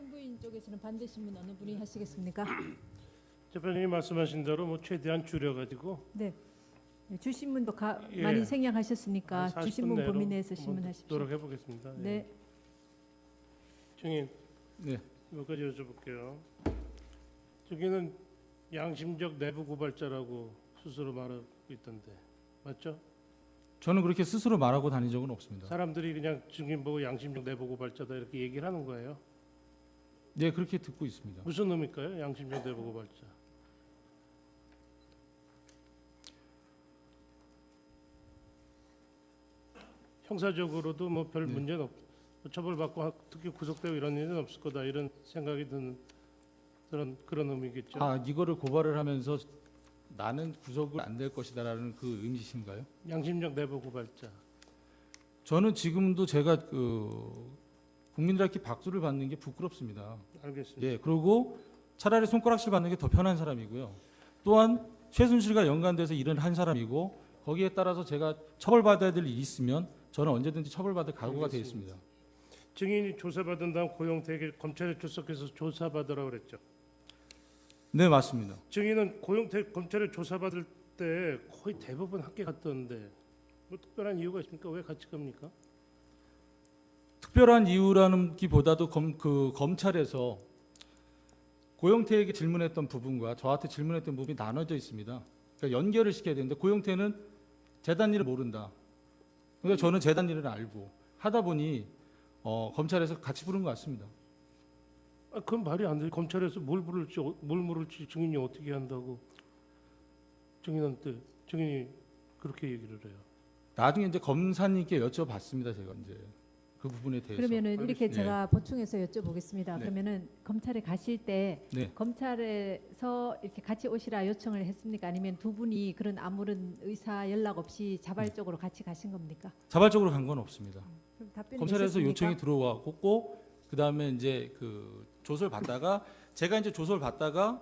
청구인 쪽에서는 반대 신문 어느 분이 하시겠습니까? 재판장님 말씀하신 대로 뭐 최대한 줄여가지고 네. 주신문도 예. 많이 생략하셨으니까 한 40분 주신문 내로 범위 내에서 한번 신문하십시오. 노력해 보겠습니다. 예. 네. 증인 네. 몇 가지 여쭤볼게요. 저기는 양심적 내부 고발자라고 스스로 말하고 있던데 맞죠? 저는 그렇게 스스로 말하고 다닌 적은 없습니다. 사람들이 그냥 증인 보고 양심적 내부 고발자다 이렇게 얘기를 하는 거예요. 네, 그렇게 듣고 있습니다. 무슨 의미일까요? 양심적 내부 고발자. 형사적으로도 뭐 별 네. 문제는 없, 처벌받고 특히 구속되고 이런 일은 없을 거다 이런 생각이 드는 그런 의미겠죠. 아, 이거를 고발을 하면서 나는 구속을 안 될 것이다라는 그 의미신가요? 양심적 내부 고발자. 저는 지금도 제가 국민들에게 박수를 받는 게 부끄럽습니다. 알겠습니다. 예, 그리고 차라리 손가락질 받는 게 더 편한 사람이고요. 또한 최순실과 연관돼서 일을 한 사람이고 거기에 따라서 제가 처벌받아야 될 일이 있으면 저는 언제든지 처벌받을 각오가 되어 있습니다. 증인이 조사받은 다음 고용태에게 검찰에 출석해서 조사받으라고 그랬죠. 네, 맞습니다. 증인은 고용태 검찰에 조사받을 때 거의 대부분 함께 갔던데 뭐 특별한 이유가 있습니까? 왜 같이 갑니까? 특별한 이유라는 기보다도 검찰에서 고영태에게 질문했던 부분과 저한테 질문했던 부분이 나눠져 있습니다. 그러니까 연결을 시켜야 되는데 고영태는 재단 일을 모른다. 그러니까 저는 재단 일을 알고 하다 보니 검찰에서 같이 부른 것 같습니다. 아, 그건 말이 안 돼. 검찰에서 뭘 물을지 증인이 어떻게 한다고 증인한테 증인이 그렇게 얘기를 해요. 나중에 이제 검사님께 여쭤봤습니다. 제가 이제 그 부분에 대해서. 그러면은 이렇게 알겠습니다. 제가 보충해서 여쭤보겠습니다. 네. 그러면은 검찰에 가실 때 네. 검찰에서 이렇게 같이 오시라 요청을 했습니까? 아니면 두 분이 그런 아무런 의사 연락 없이 자발적으로 같이 가신 겁니까? 자발적으로 간 건 없습니다. 그럼 답변이 검찰에서 있었습니까? 요청이 들어왔고 그다음에 이제 그 조서를 받다가 제가 이제 조서를 받다가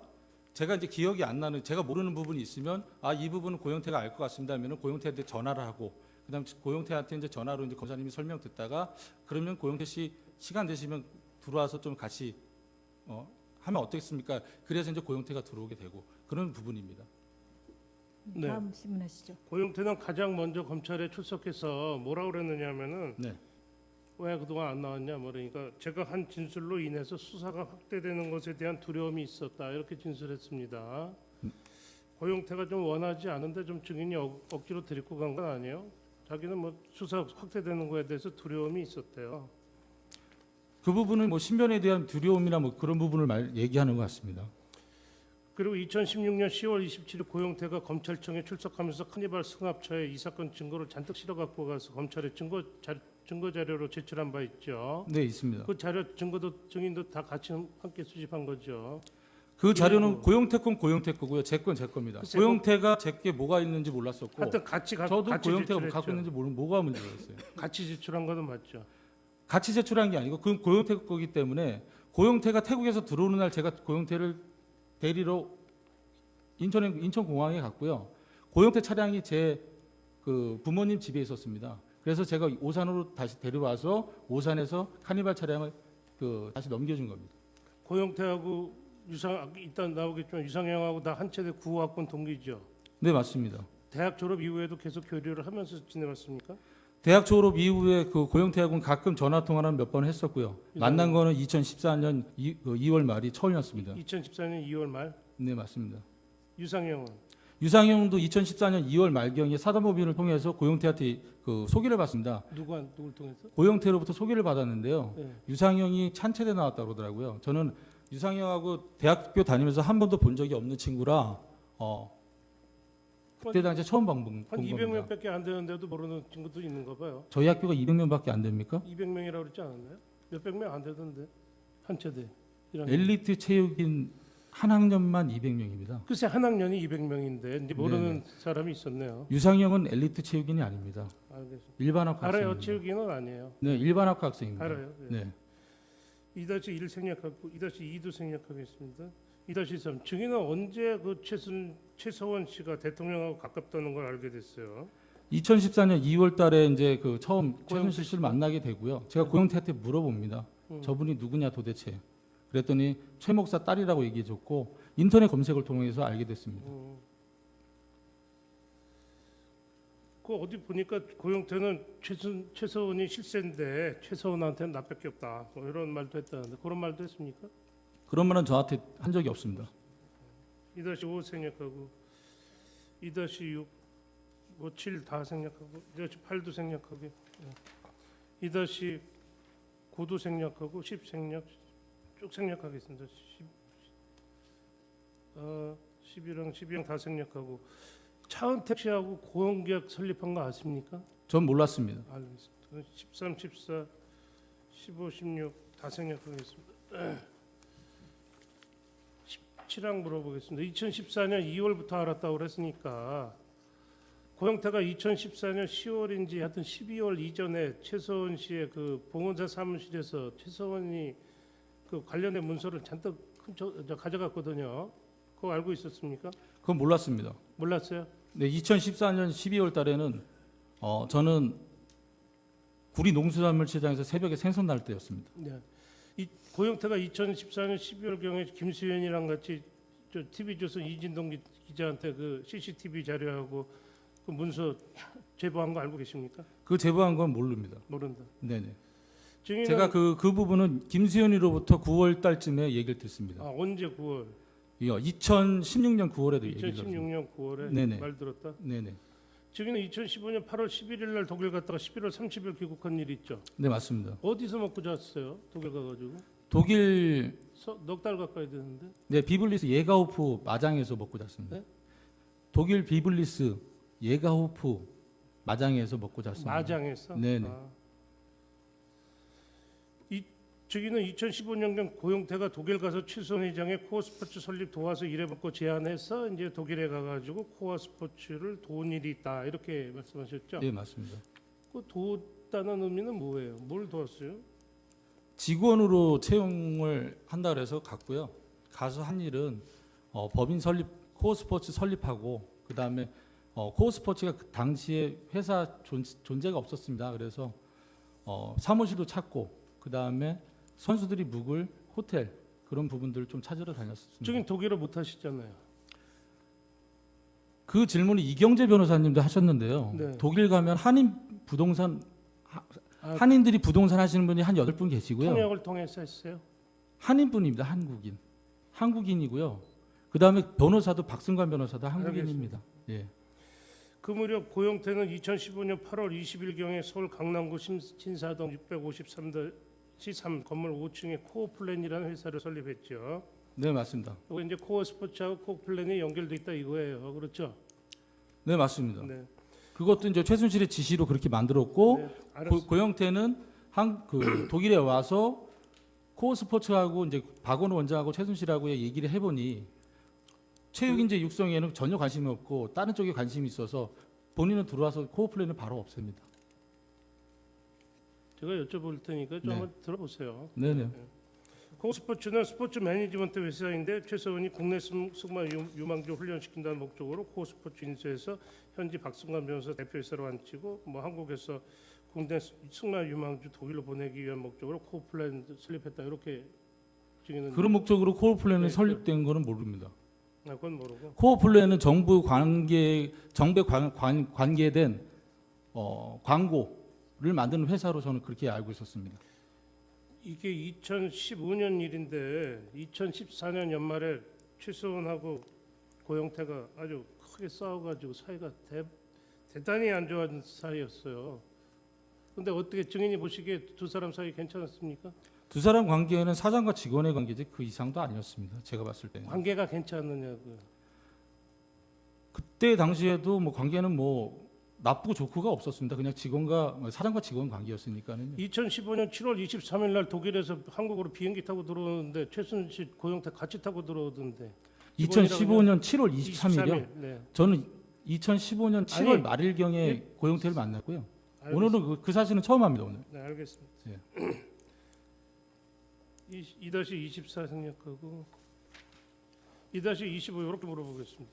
제가 이제 기억이 안 나는 제가 모르는 부분이 있으면 아, 이 부분은 고영태가 알 것 같습니다 하면은 고영태한테 전화를 하고 그다음 고영태한테 이제 전화로 이제 검사님이 설명 듣다가 그러면 고영태 씨 시간 되시면 들어와서 좀 같이 하면 어떻겠습니까? 그래서 이제 고영태가 들어오게 되고 그런 부분입니다. 네. 다음 질문하시죠. 고용태는 가장 먼저 검찰에 출석해서 뭐라고 그랬느냐면은 네. 왜 그동안 안 나왔냐 뭐 그러니까 제가 한 진술로 인해서 수사가 확대되는 것에 대한 두려움이 있었다 이렇게 진술했습니다. 고용태가 좀 원하지 않은데 좀 증인이 억지로 데리고 간 건 아니에요? 자기는 뭐 수사 확대되는 거에 대해서 두려움이 있었대요. 그 부분은 뭐 신변에 대한 두려움이나 뭐 그런 부분을 얘기하는 것 같습니다. 그리고 2016년 10월 27일 고용태가 검찰청에 출석하면서 카니발 승합차에 이 사건 증거를 잔뜩 실어 갖고 가서 검찰에 증거 자료로 제출한 바 있죠. 네, 있습니다. 그 자료 증거도 증인도 다 같이 함께 수집한 거죠. 그 자료는 그리고- 고영태 건 고영태 거고요. 제 건 제 겁니다. 그 제 고영태가 제게 뭐가 있는지 몰랐었고 하여튼 같이 저도 같이 고영태가 제출했죠. 갖고 있는지 모르는 뭐가 문제가 있어요. 같이 제출한 거는 맞죠. 같이 제출한 게 아니고 그건 고영태 거기 때문에 고영태가 태국에서 들어오는 날 제가 고영태를 데리러 인천공항에 갔고요. 고영태 차량이 제 그 부모님 집에 있었습니다. 그래서 제가 오산으로 다시 데려와서 오산에서 카니발 차량을 다시 넘겨준 겁니다. 고용태하고 일단 나오겠지만 유상형하고 다 한 체대 구호학번 동기죠. 네, 맞습니다. 대학 졸업 이후에도 계속 교류를 하면서 지내왔습니까? 대학 졸업 이후에 그 고영태하고는 가끔 전화 통화는 몇 번 했었고요. 만난 거는 2014년 2월 말이 처음이었습니다. 2014년 2월 말. 네, 맞습니다. 유상형은 유상형도 2014년 2월 말경에 사단법인을 통해서 고영태한테 그 소개를 받습니다. 누굴 통해서? 고영태로부터 소개를 받았는데요. 네. 유상형이 찬체대 나왔다고 그러더라고요. 저는 유상형하고 대학교 다니면서 한 번도 본 적이 없는 친구라 그때 당시에 처음 본 한 겁니다. 200명밖에 안 되는데도 모르는 친구도 있는가 봐요. 저희 학교가 200명밖에 안 됩니까? 200명이라고 그러지 않았나요? 몇백 명 안 되던데 한 체대. 이런 엘리트 체육인 한 학년만 200명입니다. 글쎄 한 학년이 200명인데 이제 모르는 사람이 있었네요. 유상형은 엘리트 체육인이 아닙니다. 알겠습니다. 일반 학교 알아요. 학생입니다. 체육인은 아니에요. 네, 일반 학교 학생입니다. 알아요. 네. 네. 2-1 생략하고 2-2도 생략하겠습니다. 2-3 증인은 언제 그 최서원 씨가 대통령하고 가깝다는 걸 알게 됐어요. 2014년 2월 달에 이제 그 처음 최순실 씨를 만나게 되고요. 제가 고영태한테 물어봅니다. 저분이 누구냐 도대체. 그랬더니 최 목사 딸이라고 얘기해줬고 인터넷 검색을 통해서 알게 됐습니다. 그 어디 보니까 고영태는 최서원이 실세인데 최서원한테는 나밖에 없다. 뭐 이런 말도 했다는데 그런 말도 했습니까? 그런 말은 저한테 한 적이 없습니다. 2-5 생략하고 2-6, 7 다 생략하고 2-8도 생략하고 2-9도 생략하고 10 생략 쭉 생략하겠습니다. 11랑 12랑 다 생략하고 차은택 씨하고 고용계약 설립한 거 아십니까? 전 몰랐습니다. 알겠습니다. 13, 14, 15, 16 다 생략하겠습니다. 17항 물어보겠습니다. 2014년 2월부터 알았다고 그랬으니까 고영태가 2014년 10월인지 하여튼 12월 이전에 최서원 씨의 그 봉원사 사무실에서 최서원이 그 관련된 문서를 잔뜩 가져갔거든요. 그거 알고 있었습니까? 그건 몰랐습니다. 몰랐어요? 네, 2014년 12월 달에는 저는 구리 농수산물시장에서 새벽에 생선 날 때였습니다. 네. 이 고영태가 2014년 12월 경에 김수현이랑 같이 저 TV조선 이진동 기자한테 그 CCTV 자료하고 그 문서 제보한 거 알고 계십니까? 그 제보한 건 모릅니다. 모른다. 네네. 증인은 제가 그 부분은 김수현이로부터 9월 달쯤에 얘기를 듣습니다. 언제 9월? 2016년 9월에도 얘기를 들었습니다. 2016년 9월에 네네. 말 들었다. 네네. 증인은 2015년 8월 11일 날 독일 갔다가 11월 30일 귀국한 일 있죠. 네, 맞습니다. 어디서 먹고 잤어요? 독일 가가지고 독일 넉 달 가까이 됐는데. 네, 비블리스 예가호프 마장에서 먹고 잤습니다. 네? 독일 비블리스 예가호프 마장에서 먹고 잤습니다. 마장에서. 네네. 이 증인은 2015년경 고영태가 독일 가서 최소원 회장의 코어 스포츠 설립 도와서 일해먹고 제안해서 이제 독일에 가가지고 코어 스포츠를 도운 일이 있다 이렇게 말씀하셨죠? 네, 맞습니다. 그 도왔다는 의미는 뭐예요? 뭘 도왔어요? 직원으로 채용을 한다 그래서 갔고요. 가서 한 일은 법인 설립, 코어 스포츠 설립하고 그 다음에 코어 스포츠가 그 당시에 회사 존재가 없었습니다. 그래서 사무실도 찾고 그 다음에 선수들이 묵을 호텔 그런 부분들을 좀 찾으러 다녔습니다. 증인 독일어 못 하시잖아요. 그 질문을 이경재 변호사님도 하셨는데요. 네. 독일 가면 한인 부동산 한인들이 부동산 하시는 분이 한 8분 계시고요. 통역을 통해서 했어요. 한인분입니다. 한국인. 한국인이고요. 그다음에 변호사도 박승관 변호사도 한국인입니다. 예. 그 무렵 고영태는 2015년 8월 20일경에 서울 강남구 신사동 653-3 건물 5층에 코어플랜이라는 회사를 설립했죠. 네, 맞습니다. 이거 이제 코어 스포츠하고 코어플랜이 연결돼 있다 이거예요. 그렇죠? 네, 맞습니다. 네. 그것도 이제 최순실의 지시로 그렇게 만들었고 네, 알았습니다. 고영태는 독일에 와서 코어 스포츠하고 이제 박원호 원장하고 최순실하고 얘기를 해보니 체육인재 육성에는 전혀 관심이 없고 다른 쪽에 관심이 있어서 본인은 들어와서 코어 플랜을 바로 없앱니다. 제가 여쭤볼 테니까 좀 네. 한번 들어보세요. 네네. 코어 스포츠는 스포츠 매니지먼트 회사인데 최서원이 국내 승마 유망주 훈련시킨다는 목적으로 코어 스포츠 인수해서 현지 박승관 변호사 대표이사로 앉히고 뭐 한국에서 국내 승마 유망주 독일로 보내기 위한 목적으로 코어 플랜 설립했다 이렇게 증인은 그런 목적으로 코어 플랜이 네, 설립된 거는 모릅니다. 그건 모르고 코어 플랜은 정부 관계된 광고를 만드는 회사로 저는 그렇게 알고 있었습니다. 이게 2015년 일인데 2014년 연말에 최서원하고 고영태가 아주 크게 싸워가지고 사이가 대단히 안 좋아진 사이였어요. 근데 어떻게 증인이 보시기에 두 사람 사이 괜찮았습니까? 두 사람 관계는 사장과 직원의 관계지 그 이상도 아니었습니다. 제가 봤을 때는. 관계가 괜찮느냐고요. 그때 당시에도 뭐 관계는 뭐 나쁘고 좋고가 없었습니다. 그냥 사장과 직원 관계였으니까는. 2015년 7월 23일 날 독일에서 한국으로 비행기 타고 들어오는데 최순실 고영태 같이 타고 들어오던데. 2015년 7월 23일이요. 네. 저는 2015년 7월 아니, 말일경에 예. 고영태를 만났고요. 알겠습니다. 오늘은 그 사실은 처음 합니다. 오늘. 네, 알겠습니다. 예. 2-24 생략하고 2-25 이렇게 물어보겠습니다.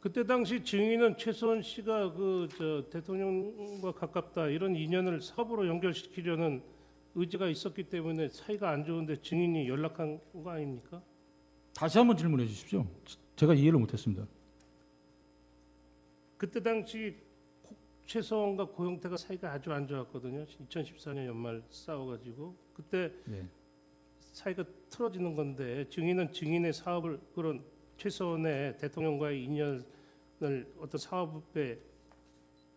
그때 당시 증인은 최서원 씨가 대통령과 가깝다 이런 인연을 사업으로 연결시키려는 의지가 있었기 때문에 사이가 안 좋은데 증인이 연락한 거 아닙니까? 다시 한번 질문해 주십시오. 제가 이해를 못했습니다. 그때 당시 최서원과 고영태가 사이가 아주 안 좋았거든요. 2014년 연말 싸워가지고 그때 네. 사이가 틀어지는 건데 증인은 증인의 사업을 그런 최서원의 대통령과의 인연을 어떤 사업에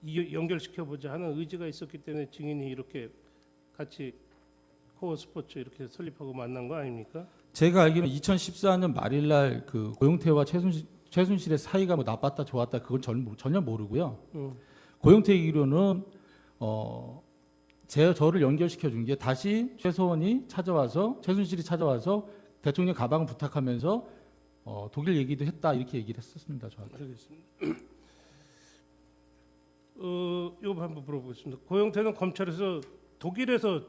연결시켜 보자 하는 의지가 있었기 때문에 증인이 이렇게 같이 코어 스포츠 이렇게 설립하고 만난 거 아닙니까? 제가 알기로는 2014년 말일날 그 고영태와 최순실의 사이가 뭐 나빴다 좋았다 그건 전혀 모르고요. 고영태 얘기로는 저를 연결시켜 준 게 다시 최서원이 찾아와서 최순실이 찾아와서 대통령 가방을 부탁하면서 독일 얘기도 했다 이렇게 얘기를 했었습니다. 저한테. 알겠습니다. 이거 한번 물어보겠습니다. 고영태는 검찰에서 독일에서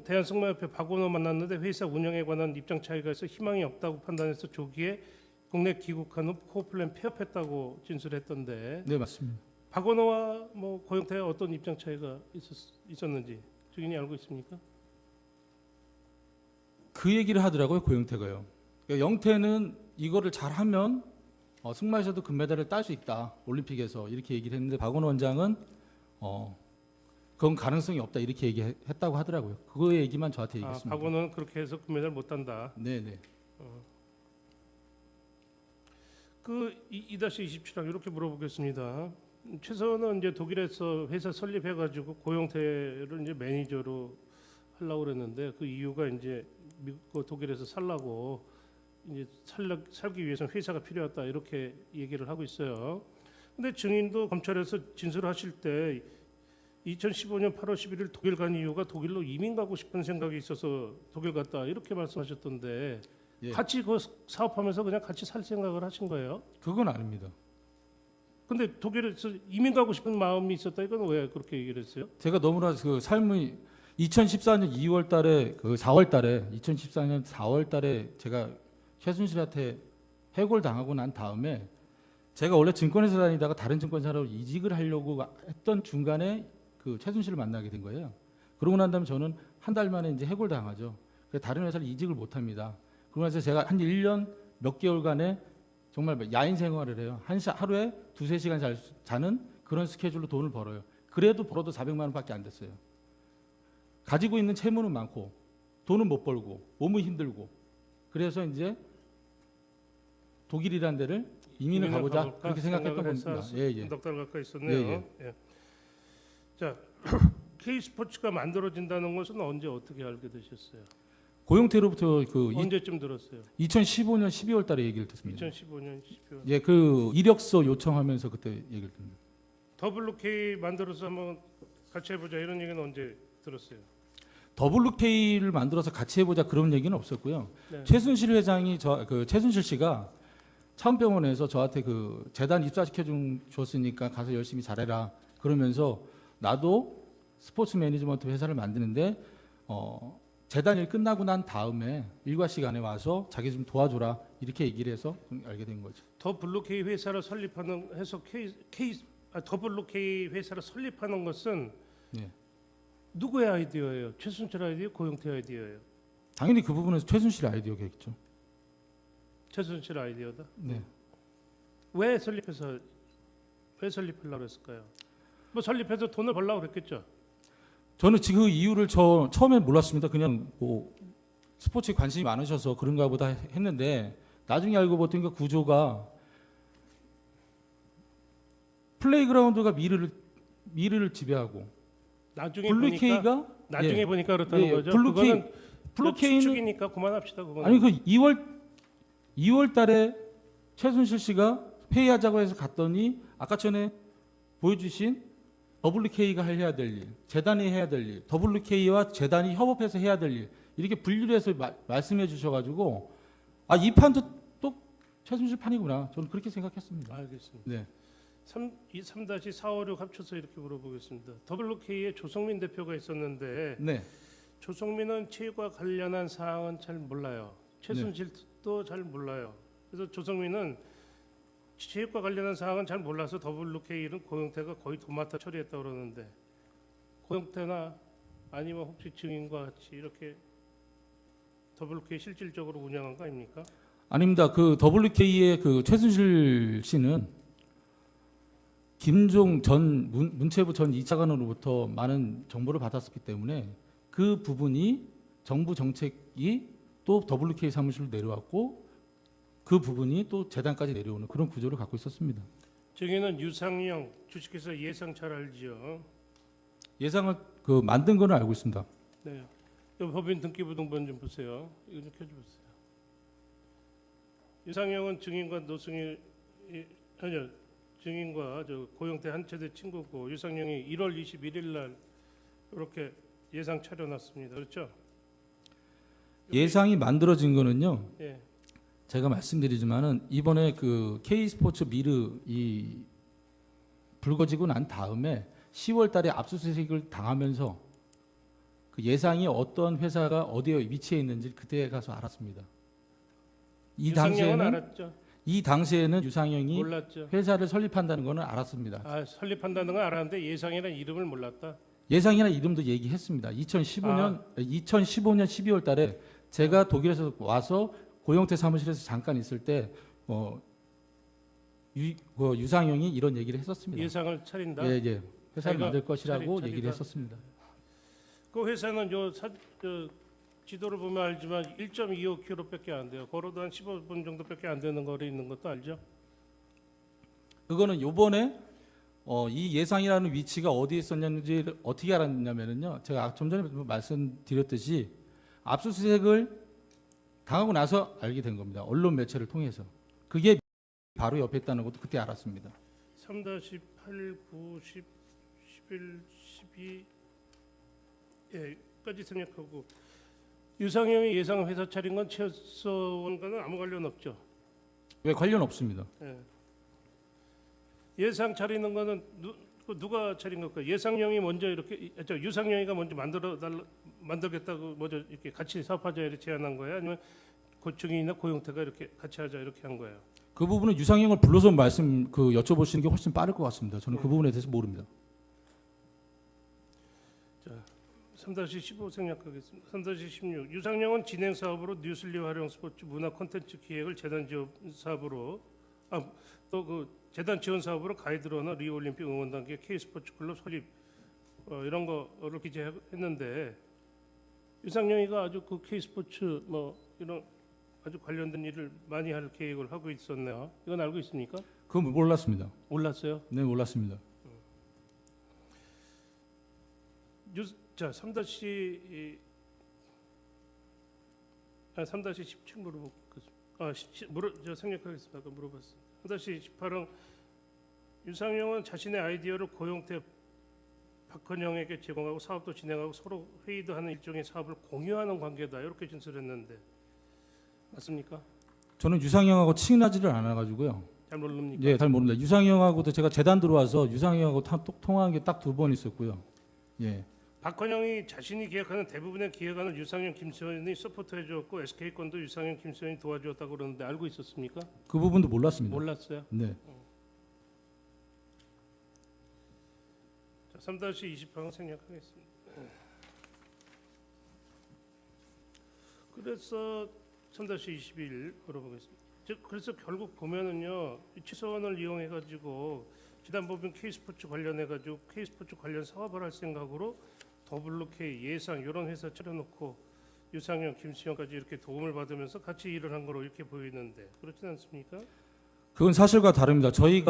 대한승마협회 박원호 만났는데 회사 운영에 관한 입장 차이가 있어 희망이 없다고 판단해서 조기에 국내 귀국한 후 코어플랜 폐업했다고 진술했던데 네 맞습니다. 박원호와 뭐 고영태가 어떤 입장 차이가 있었는지 증인이 알고 있습니까? 그 얘기를 하더라고요 고영태가요. 그러니까 영태는 이거를 잘하면 승마에서도 금메달을 딸 수 있다 올림픽에서 이렇게 얘기를 했는데 박원호 원장은 그건 가능성이 없다 이렇게 얘기했다고 하더라고요. 그 얘기만 저한테 얘기했습니다. 박원호는 그렇게 해서 금메달 못 단다. 네네. 그 2-27항 이렇게 물어보겠습니다. 최서원은 이제 독일에서 회사 설립해가지고 고영태를 이제 매니저로 하려고 그랬는데 그 이유가 이제 미국 독일에서 살라고 이제 살기 위해서 회사가 필요했다 이렇게 얘기를 하고 있어요. 근데 증인도 검찰에서 진술하실 때 2015년 8월 11일 독일 간 이유가 독일로 이민 가고 싶은 생각이 있어서 독일 갔다 이렇게 말씀하셨던데 예. 같이 그 사업하면서 그냥 같이 살 생각을 하신 거예요? 그건 아닙니다. 근데 독일에서 이민 가고 싶은 마음이 있었다 이건 왜 그렇게 얘기를 했어요? 제가 너무나 그 삶의 2014년 2월 달에 그 4월 달에 2014년 4월 달에 제가 최순실한테 해고를 당하고 난 다음에 제가 원래 증권회사 다니다가 다른 증권사로 이직을 하려고 했던 중간에 그 최순실을 만나게 된 거예요. 그러고 난 다음에 저는 한 달 만에 이제 해고를 당하죠. 그래서 다른 회사를 이직을 못 합니다. 그러고 나서 제가 한 1년 몇 개월간에 정말 야인 생활을 해요. 하루에 2-3시간 자는 그런 스케줄로 돈을 벌어요. 그래도 벌어도 400만 원밖에 안 됐어요. 가지고 있는 채무는 많고 돈은 못 벌고 몸은 힘들고 그래서 이제 독일이라는 데를 이민을 가보자 그렇게 생각했던 겁니다. 예. 넉 달 가까이 있었네요. 예. 자, K스포츠가 만들어진다는 것은 언제 어떻게 알게 되셨어요? 고영태로부터 언제쯤 들었어요? 2015년 12월 달에 얘기를 듣습니다. 2015년 12월. 예, 그 이력서 요청하면서 그때 얘기를 듣습니다. WK 만들어서 한번 같이 해보자 이런 얘기는 언제 들었어요? WK를 만들어서 같이 해보자 그런 얘기는 없었고요. 네. 최순실 회장이 최순실 씨가 차은병원에서 저한테 그 재단 입사시켜 줬으니까 가서 열심히 잘해라 그러면서 나도 스포츠 매니지먼트 회사를 만드는데 재단 일 끝나고 난 다음에 일과 시간에 와서 자기 좀 도와줘라 이렇게 얘기를 해서 알게 된 거죠. WK 회사를 설립하는 해서 WK 회사를 설립하는 것은 네. 누구의 아이디어예요? 최순실 아이디어, 고영태 아이디어예요? 당연히 그 부분에서 최순실 아이디어겠죠. 최순실 아이디어다. 네. 왜 설립하려고 했을까요? 뭐 설립해서 돈을 벌려고 그랬겠죠. 저는 지금 그 이유를 처음에 몰랐습니다. 그냥 뭐 스포츠에 관심이 많으셔서 그런가 보다 했는데 나중에 알고 보니까 그 구조가 플레이그라운드가 미르를 지배하고 나중에 블루K가 보니까 그렇다는 거죠. 블루K는 추측이니까 그만합시다. 그거는. 아니 그 2월 달에 최순실 씨가 회의하자고 해서 갔더니 아까 전에 보여주신 WK가 해야 될 일, 재단이 해야 될 일, WK와 재단이 협업해서 해야 될 일 이렇게 분류를 해서 말씀해 주셔가지고 이 판도 또 최순실 판이구나. 저는 그렇게 생각했습니다. 알겠습니다. 네. 3-456 합쳐서 이렇게 물어보겠습니다. WK에 조성민 대표가 있었는데 네. 조성민은 체육과 관련한 사항은 잘 몰라요. 최순실도 잘 몰라요. 그래서 조성민은 체육과 관련한 사항은 잘 몰라서 WK는 고영태가 거의 도맡아 처리했다고 그러는데 고영태나 아니면 혹시 증인과 같이 이렇게 WK 실질적으로 운영한 거 아닙니까? 아닙니다. 그 WK의 그 최순실 씨는 김종 전 문체부 전 2차관으로부터 많은 정보를 받았었기 때문에 그 부분이 정부 정책이 또 WK 사무실로 내려왔고 그 부분이 또 재단까지 내려오는 그런 구조를 갖고 있었습니다. 증인은 유상영 주식회사 예상 잘 알지요. 예상을 그 만든 거는 알고 있습니다. 네. 이 법인 등기부등본 좀 보세요. 이거 좀 켜주세요. 유상영은 증인과 노승일 아니요 증인과 저 고영태 한체대 친구고 유상영이 1월 21일 날 이렇게 예상 차려놨습니다. 그렇죠? 예상이 만들어진 거는요. 예. 제가 말씀드리지만은 이번에 그 K스포츠 미르 이 불거지고 난 다음에 10월 달에 압수수색을 당하면서 그 예상이 어떤 회사가 어디에 위치해 있는지 그때 가서 알았습니다. 유상영은 알았죠. 이 당시에는 유상영이 몰랐죠. 회사를 설립한다는 거는 알았습니다. 아, 설립한다는 건 알았는데 예상이라는 이름을 몰랐다. 예상이나 이름도 얘기했습니다. 2015년 12월 달에 제가 독일에서 와서 고영태 사무실에서 잠깐 있을 때 유상영이 이런 얘기를 했었습니다. 예상을 차린다. 예, 예. 회사를 자기가 만들 것이라고 차리다. 얘기를 했었습니다. 그 회사는 지도를 보면 알지만 1.25km밖에 안 돼요. 걸어도 한 15분 정도밖에 안 되는 거리 있는 것도 알죠? 그거는 요번에 이 예상이라는 위치가 어디에 있었는지 어떻게 알았냐면요. 제가 좀 전에 말씀드렸듯이 압수수색을 당하고 나서 알게 된 겁니다. 언론 매체를 통해서. 그게 바로 옆에 있다는 것도 그때 알았습니다. 3-8, 9, 10, 11, 12 까지 생략하고 유상영이 예상 회사 차린 건 최서원과는 아무 관련 없죠. 왜 관련 없습니다. 예. 예상 차리는 거는 누가 차린 걸까요? 예상영이 먼저 이렇게 유상영이가 먼저 만들겠다고 먼저 이렇게 같이 사업하자 이렇게 제안한 거예요? 아니면 고충이나 고영태가 이렇게 같이 하자 이렇게 한 거예요? 그 부분은 유상영을 불러서 여쭤보시는 게 훨씬 빠를 것 같습니다. 저는 그 부분에 대해서 모릅니다. 3-15 생략하겠습니다. 3-16 유상영은 진행 사업으로 뉴슬리 활용 스포츠 문화 콘텐츠 기획을 재단 지원 사업으로 또 그 재단 지원 사업으로 가이드러너 리올림픽 응원단계 K스포츠 클럽 설립 이런 거를 기재했는데 유상영이가 아주 그 K스포츠 이런 아주 관련된 일을 많이 할 계획을 하고 있었네요. 이건 알고 있습니까? 그건 몰랐습니다. 몰랐어요. 네, 몰랐습니다. 자, 3-17 물어보겠습니다. 생략하겠습니다. 아까 물어봤습니다. 3-18은 유상영은 자신의 아이디어를 고영태, 박헌영에게 제공하고 사업도 진행하고 서로 회의도 하는 일종의 사업을 공유하는 관계다. 이렇게 진술했는데 맞습니까? 저는 유상영하고 친하지를 않아가지고요. 잘 모릅니까? 예, 잘 모릅니다. 유상영하고도 제가 재단 들어와서 유상영하고 통화한 게 딱 2번 있었고요. 예. 박헌영이 자신이 기획하는 대부분의 기획안을 유상영, 김수현이 서포트해 주었고 SK건도 유상영, 김수현이 도와주었다고 그러는데 알고 있었습니까? 그 부분도 몰랐습니다. 몰랐어요. 네. 자, 3-20항은 생략하겠습니다. 그래서 3-21 물어보겠습니다. 그래서 결국 보면은요, 최서원을 이용해 가지고 지단법인 K스포츠 관련해 가지고 K스포츠 관련 사업을 할 생각으로 WK 예상 이런 회사 차려놓고 유상영, 김수현까지 이렇게 도움을 받으면서 같이 일을 한 거로 이렇게 보이는데 그렇진 않습니까? 그건 사실과 다릅니다. 저희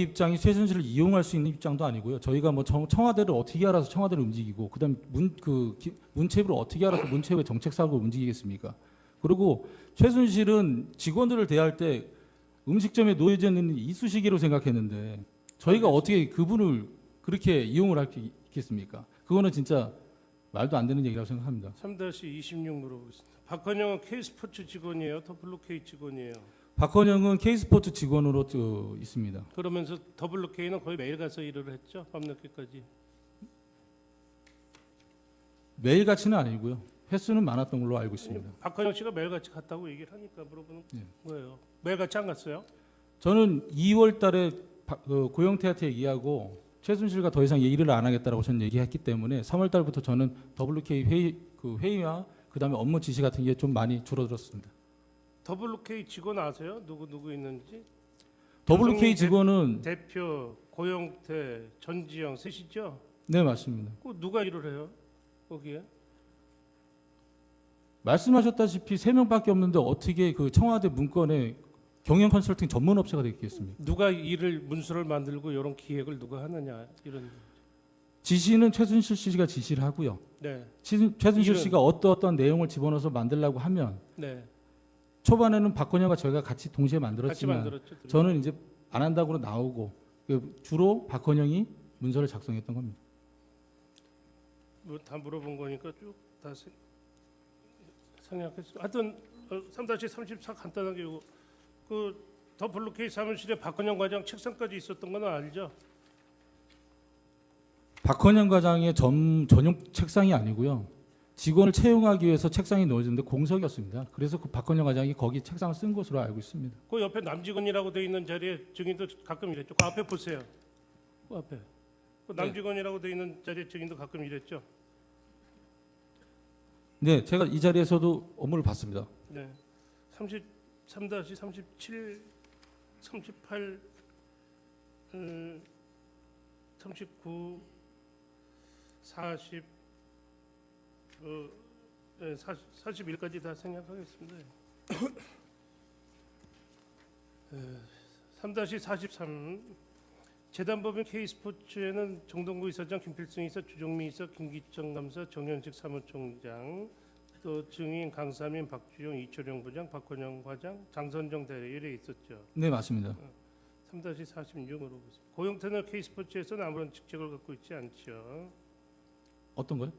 입장이 최순실을 이용할 수 있는 입장도 아니고요. 저희가 청와대를 어떻게 알아서 청와대를 움직이고 그다음 문체부를 어떻게 알아서 문체부의 정책 사업을 움직이겠습니까? 그리고 최순실은 직원들을 대할 때 음식점에 놓여져 있는 이쑤시개로 생각했는데 저희가 어떻게 그분을 그렇게 이용을 할 수 있겠습니까? 그거는 진짜 말도 안 되는 얘기라고 생각합니다. 3-26 물어보겠습니다. 박헌영은 K스포츠 직원이에요? WK 직원이에요? 박헌영은 K스포츠 직원으로 있습니다. 그러면서 WK는 거의 매일 가서 일을 했죠? 밤늦게까지. 매일같이는 아니고요. 횟수는 많았던 걸로 알고 있습니다. 박헌영 씨가 매일같이 갔다고 얘기를 하니까 물어보는 거예요. 매일같이 안 갔어요? 저는 2월 달에 고영태한테 얘기하고 최순실과 더 이상 얘기를 안 하겠다라고 저는 얘기했기 때문에 3월 달부터 저는 WK 회의와 그다음에 업무 지시 같은 게 좀 많이 줄어들었습니다. WK 직원 아세요? 누구 있는지? WK 직원은 대표 고영태, 전지영 셋이죠? 네 맞습니다. 그 누가 일을 해요? 거기에? 말씀하셨다시피 3명밖에 없는데 어떻게 그 청와대 문건에 경영 컨설팅 전문 업체가 되겠습니까? 누가 일을 문서를 만들고 이런 기획을 누가 하느냐 이런. 지시는 최순실 씨가 지시를 하고요. 네, 최순실 이런- 씨가 어떤 내용을 집어넣어서 만들려고 하면 네. 초반에는 박건영과 저희가 같이 동시에 같이 만들었지만 만들었죠. 둘이. 저는 이제 안 한다고 나오고 주로 박건영이 문서를 작성했던 겁니다. 뭐 다 물어본 거니까 쭉 다 생략했어요. 하여튼 3-34 간단하게 이거 그 WK 사무실에 박건영 과장 책상까지 있었던 건 알죠? 박건영 과장의 전용 책상이 아니고요. 직원을 채용하기 위해서 책상이 놓여졌는데 공석이었습니다. 그래서 그 박건영 과장이 거기 책상을 쓴 것으로 알고 있습니다. 그 옆에 남직원이라고 돼 있는 자리에 증인도 가끔 이랬죠. 그 앞에 보세요. 그 앞에. 그 남직원이라고 돼 있는 자리에 증인도 가끔 이랬죠. 네, 제가 이 자리에서도 업무를 봤습니다. 네. 33-37, 38, 39, 40, 41까지 다 생략하겠습니다. 3-43 재단법인 K스포츠에는 정동구 이사장, 김필승 이사, 주종미 이사, 김기정 감사, 정현식 사무총장, 또 증인 강사민, 박주영, 이철용 부장, 박건영 과장, 장선정 대리 이래 있었죠. 네, 맞습니다. 3-46으로 보세요. 고영태는 K스포츠에서는 아무런 직책을 갖고 있지 않죠. 어떤 거요?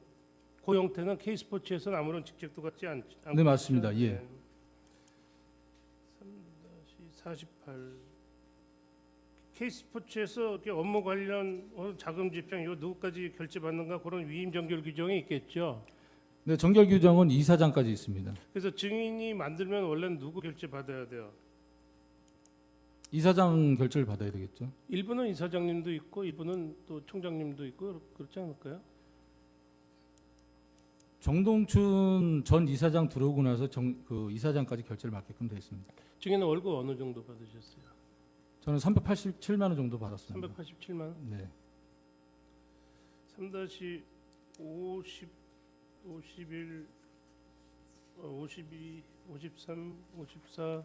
고영태는 K스포츠에서는 아무런 직책도 갖지 않고 네, 맞습니다. 있죠. 예. 네. 3-48 K스포츠에서 이렇게 업무 관련 자금 집행 요 누구까지 결제받는가 그런 위임 정결 규정이 있겠죠. 네, 정결 규정은 이사장까지 있습니다. 그래서 증인이 만들면 원래는 누구 결제 받아야 돼요. 이사장 결제를 받아야 되겠죠. 일부는 이사장님도 있고 일부는 또 총장님도 있고 그렇지 않을까요? 정동춘 전 이사장 들어오고 나서 그 이사장까지 결제를 받게끔 되어 있습니다. 증인은 월급 어느 정도 받으셨어요? 저는 387만 원 정도 받았습니다. 387만 원? 네. 3-50, 51, 52, 53, 54,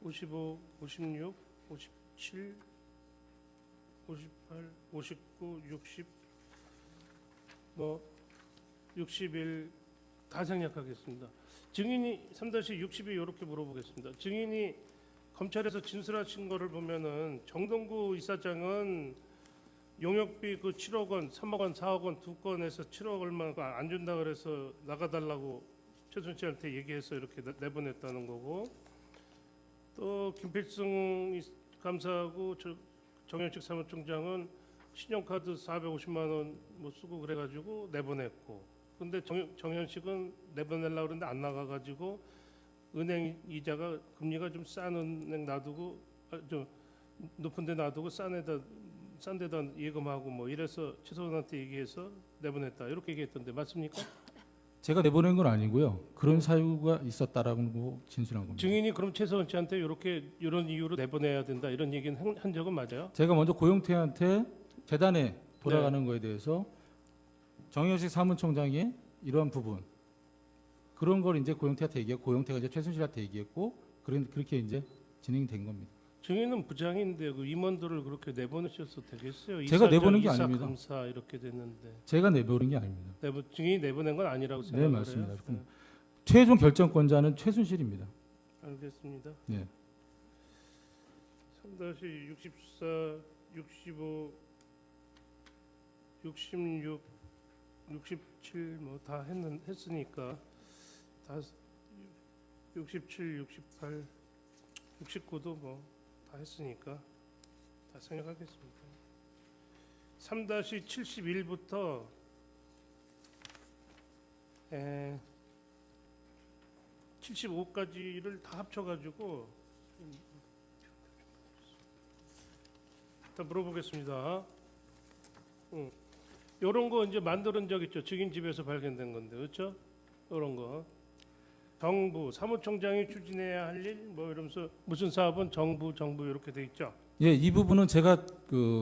55, 56, 57, 58, 59, 60, 뭐 61 다 생략하겠습니다. 증인이 3-62 이렇게 물어보겠습니다. 증인이 검찰에서 진술하신 거를 보면은 정동구 이사장은 용역비 그 7억 원, 3억 원, 4억 원 두 건에서 7억 얼마 안 준다 그래서 나가달라고 최순실한테 얘기해서 이렇게 내보냈다는 거고, 또 김필승 감사하고 정현식 사무총장은 신용카드 450만 원 뭐 쓰고 그래가지고 내보냈고, 근데 정현식은 내보내려고 그랬는데 안 나가가지고 은행 이자가 금리가 좀 싼 은행 놔두고 좀 높은 데 놔두고 싼 데다 예금하고 뭐 이래서 최소한한테 얘기해서 내보냈다 이렇게 얘기했던데 맞습니까? 제가 내보낸 건 아니고요. 그런 사유가 있었다라고 진술한 겁니다. 증인이 그럼 최소한 씨한테 이런 이유로 내보내야 된다 이런 얘기는 한 적은 맞아요? 제가 먼저 고영태한테 재단에 돌아가는 거에 대해서 정현식 사무총장이 이러한 부분 그런 걸 이제 고영태한테 얘기했고, 고영태가 이제 최순실한테 얘기했고, 그렇게 이제 진행이 된 겁니다. 증인은 부장인데 그 임원들을 그렇게 내보내셔서 되겠어요? 제가 내보낸 게 이사, 아닙니다. 감사 이렇게 됐는데 제가 내보낸 게 아닙니다. 증인이 내보낸 건 아니라고 네, 생각해요? 맞습니다. 최종 결정권자는 최순실입니다. 알겠습니다. 네. 3-64, 65, 66, 67 뭐 다 했으니까 다 67, 68, 69도 뭐 다 했으니까 다 생각하겠습니다. 3-71부터 75까지를 다 합쳐가지고 일단 물어보겠습니다. 이런 거 이제 만드는 적 있죠. 증인 집에서 발견된 건데, 그렇죠? 이런 거. 정부 사무총장이 추진해야 할 일 뭐 이러면서 무슨 사업은 정부 이렇게 돼 있죠. 예, 이 부분은 제가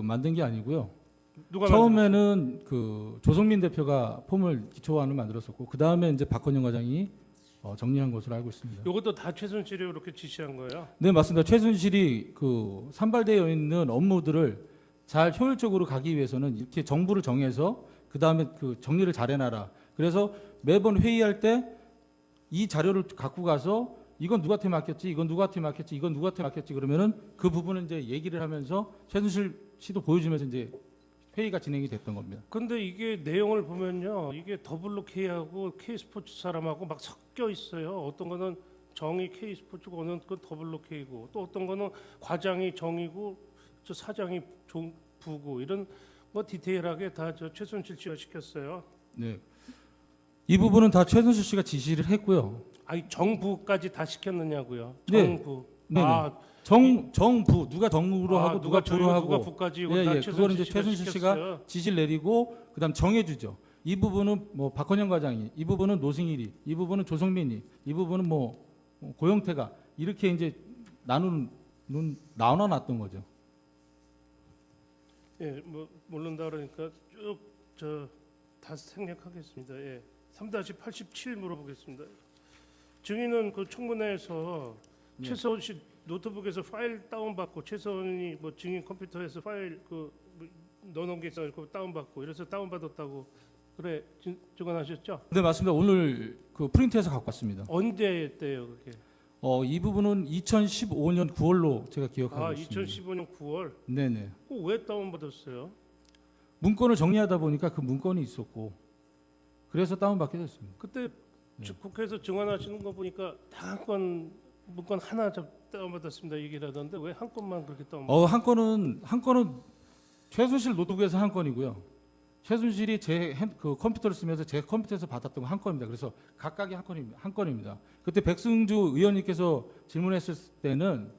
만든 게 아니고요. 누가 처음에는 조성민 대표가 폼을 기초안을 만들었었고 그 다음에 이제 박헌영 과장이 정리한 것으로 알고 있습니다. 이것도 다 최순실이 이렇게 지시한 거예요. 네, 맞습니다. 최순실이 산발되어 있는 업무들을 잘 효율적으로 가기 위해서는 이렇게 정부를 정해서 그 다음에 정리를 잘 해놔라. 그래서 매번 회의할 때 이 자료를 갖고 가서 이건 누구한테 맡겼지, 이건 누구한테 맡겼지, 이건 누구한테 맡겼지 그러면은 그 부분은 이제 얘기를 하면서 최순실 씨도 보여주면서 이제 회의가 진행이 됐던 겁니다. 근데 이게 내용을 보면요, 이게 더블로K하고 K스포츠 사람하고 막 섞여 있어요. 어떤 거는 정이 K스포츠고 어느 건 더블로K고 또 어떤 거는 과장이 정이고 저 사장이 부고 이런 뭐 디테일하게 다 저 최순실 씨가 시켰어요. 네. 이 부분은 다 최순실 씨가 지시를 했고요. 아니 정부까지 다 시켰느냐고요. 네. 정부. 네. 아, 정부 누가 정부로 하고 누가 부로 하고 누가 부까지 이거 예, 다 예. 그거는 이제 최순실 씨가 시켰어요. 지시를 내리고 그다음 정해주죠. 이 부분은 뭐 박헌영 과장이, 이 부분은 노승일이, 이 부분은 조성민이, 이 부분은 뭐 고영태가 이렇게 이제 나눠놨던 거죠. 예, 뭐 모른다 그러니까 쭉 저 다 생략하겠습니다. 예. 3-87 물어보겠습니다. 증인은 그 청문회에서 네. 최서원 씨 노트북에서 파일 다운받고 최서원이 뭐 증인 컴퓨터에서 파일 뭐 넣어놓은 게 있어서 다운받고 이래서 다운받았다고 그래 증언하셨죠? 네, 맞습니다. 오늘 프린트해서 갖고 왔습니다. 언제 때요 그게? 이 부분은 2015년 9월로 제가 기억하고 있습니다. 2015년 9월. 네네. 왜 다운받았어요? 문건을 정리하다 보니까 그 문건이 있었고 그래서 다운받게 됐습니다. 그때 네. 국회에서 증언하시는 거 보니까 다 문건 하나 다운받았습니다 얘기를 하던데 왜 한 건만 그렇게 다운받았어요? 한 건은 최순실 노트북에서 한 건이고요. 최순실이 제 컴퓨터를 쓰면서 제 컴퓨터에서 받았던 거 한 건입니다. 그래서 각각이 한 건입니다. 그때 백승주 의원님께서 질문했을 때는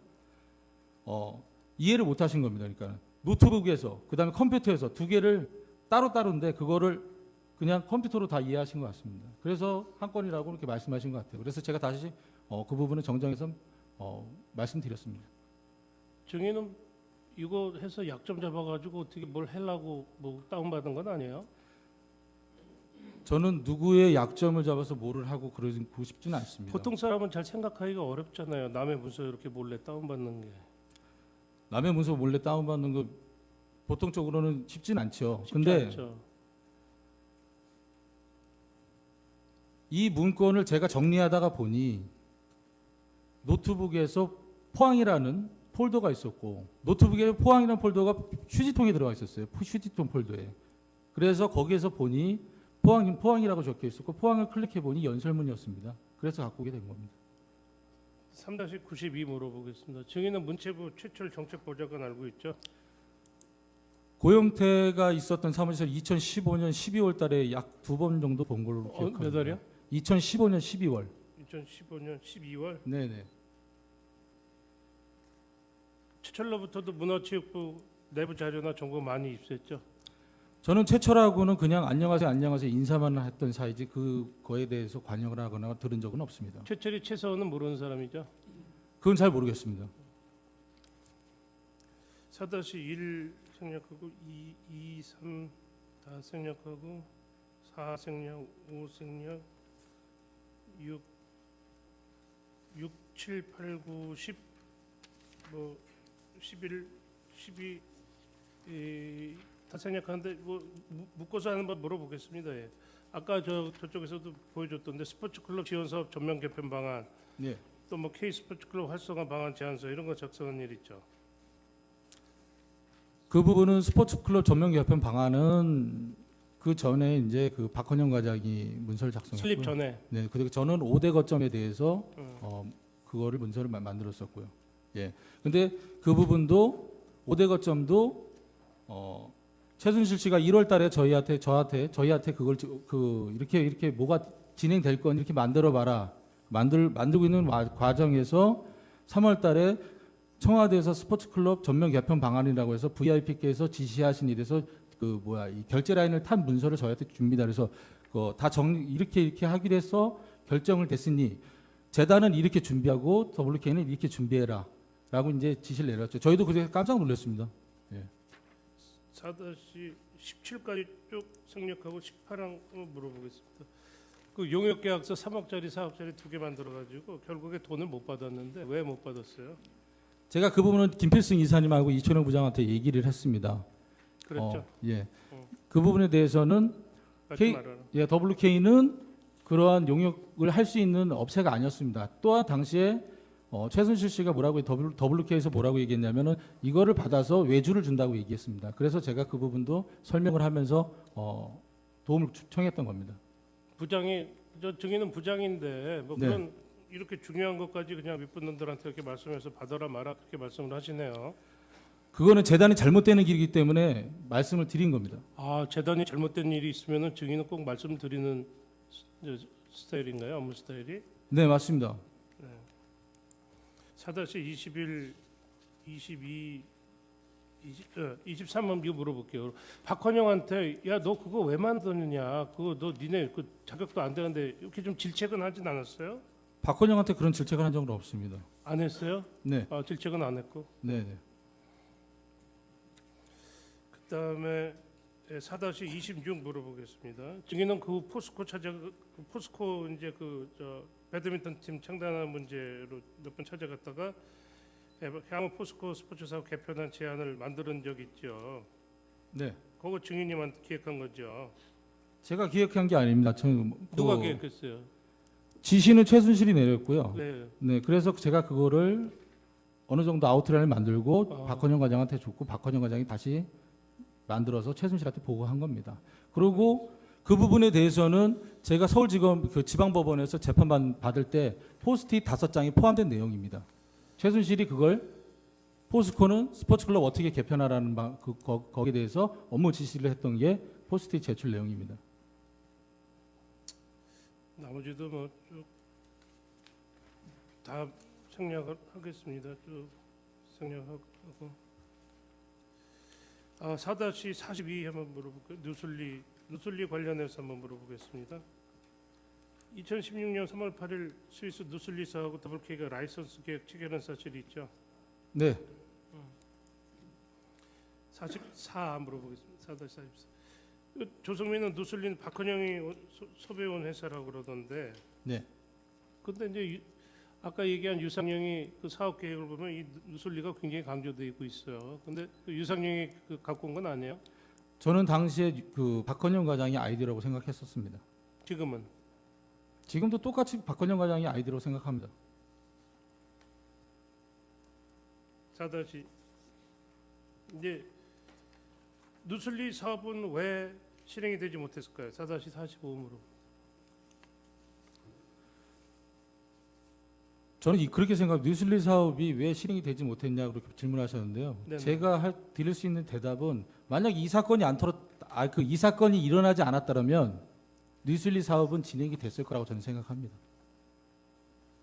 이해를 못 하신 겁니다. 그러니까 노트북에서 그다음에 컴퓨터에서 두 개를 따로따로인데 그거를 그냥 컴퓨터로 다 이해하신 것 같습니다. 그래서 한 건이라고 이렇게 말씀하신 것 같아요. 그래서 제가 다시 그 부분을 정정해서 말씀드렸습니다. 증인은 이거 해서 약점 잡아가지고 어떻게 뭘 하려고 뭐 다운받은 건 아니에요? 저는 누구의 약점을 잡아서 뭐를 하고 그러고 싶지는 않습니다. 보통 사람은 잘 생각하기가 어렵잖아요. 남의 문서 이렇게 몰래 다운받는 게. 남의 문서 몰래 다운받는 거 보통적으로는 쉽진 않죠. 쉽지 근데 않죠. 이 문건을 제가 정리하다가 보니 노트북에서 포항이라는 폴더가 있었고 노트북에 포항이라는 폴더가 휴지통에 들어가 있었어요. 휴지통 폴더에. 그래서 거기에서 보니 포항이라고 적혀 있었고 포항을 클릭해 보니 연설문이었습니다. 그래서 갖고 오게 된 겁니다. 3-92 물어보겠습니다. 증인은 문체부 최철 정책보좌관 알고 있죠? 고영태가 있었던 사무실 2015년 12월 달에 약 2번 정도 본 걸로 기억합니다. 몇 월이요? 2015년 12월. 2015년 12월. 네네. 최철로부터도 문화체육부 내부 자료나 정보 많이 입수했죠? 저는 최철하고는 그냥 안녕하세요 인사만 했던 사이지 그거에 대해서 관여를 하거나 들은 적은 없습니다. 최철이 최서원은 모르는 사람이죠? 그건 잘 모르겠습니다. 4-1 생략하고 2, 3 다 생략하고 4 생략, 5 생략, 6, 7, 8, 9, 10, 뭐 11, 12 다 생략하는데 뭐 묶어서 하는 법 물어보겠습니다. 예. 아까 저쪽에서도 보여줬던데 스포츠클럽 지원 사업 전면 개편 방안, 네. 또 뭐 K 스포츠클럽 활성화 방안 제안서 이런 거 작성한 일 있죠. 그 부분은 스포츠클럽 전면 개편 방안은 그 전에 이제 박헌영 과장이 문서를 작성했고요. 설립 전에. 네, 그리고 저는 5대 거점에 대해서 그거를 문서를 만들었었고요. 예. 근데 그 부분도 5대 거점도 최순실 씨가 1월 달에 저희한테 그걸 이렇게 뭐가 진행될 건 이렇게 만들어 봐라. 만들고 있는 과정에서 3월 달에 청와대에서 스포츠클럽 전면 개편 방안이라고 해서 VIP께서 지시하신 일에서 이 결제 라인을 탄 문서를 저희한테 줍니다. 그래서 이렇게 하기로 해서 결정을 됐으니 재단은 이렇게 준비하고 WK는 이렇게 준비해라라고 이제 지시를 내렸죠. 저희도 그때 깜짝 놀랐습니다. 예. 4-17까지 쭉 생략하고 18항 물어보겠습니다. 그 용역계약서 3억짜리 4억짜리 두 개 만들어가지고 결국에 돈을 못 받았는데 왜 못 받았어요? 제가 그 부분은 김필승 이사님하고 이촌영 부장한테 얘기를 했습니다. 그랬죠? 예. 그 부분에 대해서는 WK는 그러한 용역을 할 수 있는 업체가 아니었습니다. 또한 당시에 최순실 씨가 WK에서 뭐라고 얘기했냐면은 이거를 받아서 외주를 준다고 얘기했습니다. 그래서 제가 그 부분도 설명을 하면서 도움을 청했던 겁니다. 부장이 저 증인은 부장인데 뭐 네. 그런 이렇게 중요한 것까지 그냥 윗분들한테 이렇게 말씀해서 받아라 마라 그렇게 말씀을 하시네요. 그거는 재단이 잘못되는 길이기 때문에 말씀을 드린 겁니다. 아 재단이 잘못된 일이 있으면은 증인은 꼭 말씀드리는 스타일인가요? 업무 스타일이? 네, 맞습니다. 4-21, 22, 23번 이거 물어볼게요. 박헌영한테 야 너 그거 왜 만드느냐? 그거 너 니네 그 자격도 안 되는데 이렇게 좀 질책은 하진 않았어요? 박헌영한테 그런 질책을 한 적은 없습니다. 안 했어요? 네, 아 질책은 안 했고. 네, 네. 그다음에 4-26 물어보겠습니다. 증인은 그 포스코 포스코 이제 배드민턴 팀 창단하는 문제로 몇 번 찾아갔다가 향후 포스코 스포츠 사업 개편안 제안을 만드는 적 있죠. 네. 그거 증인님한테 기획한 거죠. 제가 기획한 게 아닙니다. 누가 기획했어요? 지시는 최순실이 내렸고요. 네. 네, 그래서 제가 그거를 어느 정도 아웃라인을 만들고 박헌영 과장한테 줬고 박헌영 과장이 다시 만들어서 최순실한테 보고한 겁니다. 그리고 그 부분에 대해서는 제가 서울지검 그 지방법원에서 재판 받을 때 포스트잇 5장이 포함된 내용입니다. 최순실이 그걸 포스코는 스포츠클럽 어떻게 개편하라는 거기에 대해서 업무 지시를 했던 게 포스트잇 제출 내용입니다. 나머지도 뭐 쭉 다 생략하겠습니다. 쭉 생략하고 4-42 한번 물어볼게요. 누슬리 관련해서 한번 물어보겠습니다. 2016년 3월 8일 스위스 누슬리 사하고 WK가 라이선스 계약 체결한 사실이 있죠. 네. 44 물어보겠습니다. 4-44. 조성민은 누슬리는 박헌영이 섭외온 회사라고 그러던데. 네. 근데 이제 아까 얘기한 유상영이 그 사업 계획을 보면 이 누슬리가 굉장히 강조되어 있고 있어요. 근데 그 유상영이 갖고 온 건 아니에요? 저는 당시에 그 박헌영 과장이 아이디어라고 생각했었습니다. 지금은? 지금도 똑같이 박헌영 과장이 아이디어라고 생각합니다. 4- 이제 누슬리 사업은 왜 실행이 되지 못했을까요? 4-45으로. 저는 그렇게 생각합니다. 뉴슬리 사업이 왜 실행이 되지 못했냐 그렇게 질문하셨는데요. 네네. 제가 드릴 수 있는 대답은 만약 이 사건이 이 사건이 일어나지 않았다면 뉴슬리 사업은 진행이 됐을 거라고 저는 생각합니다.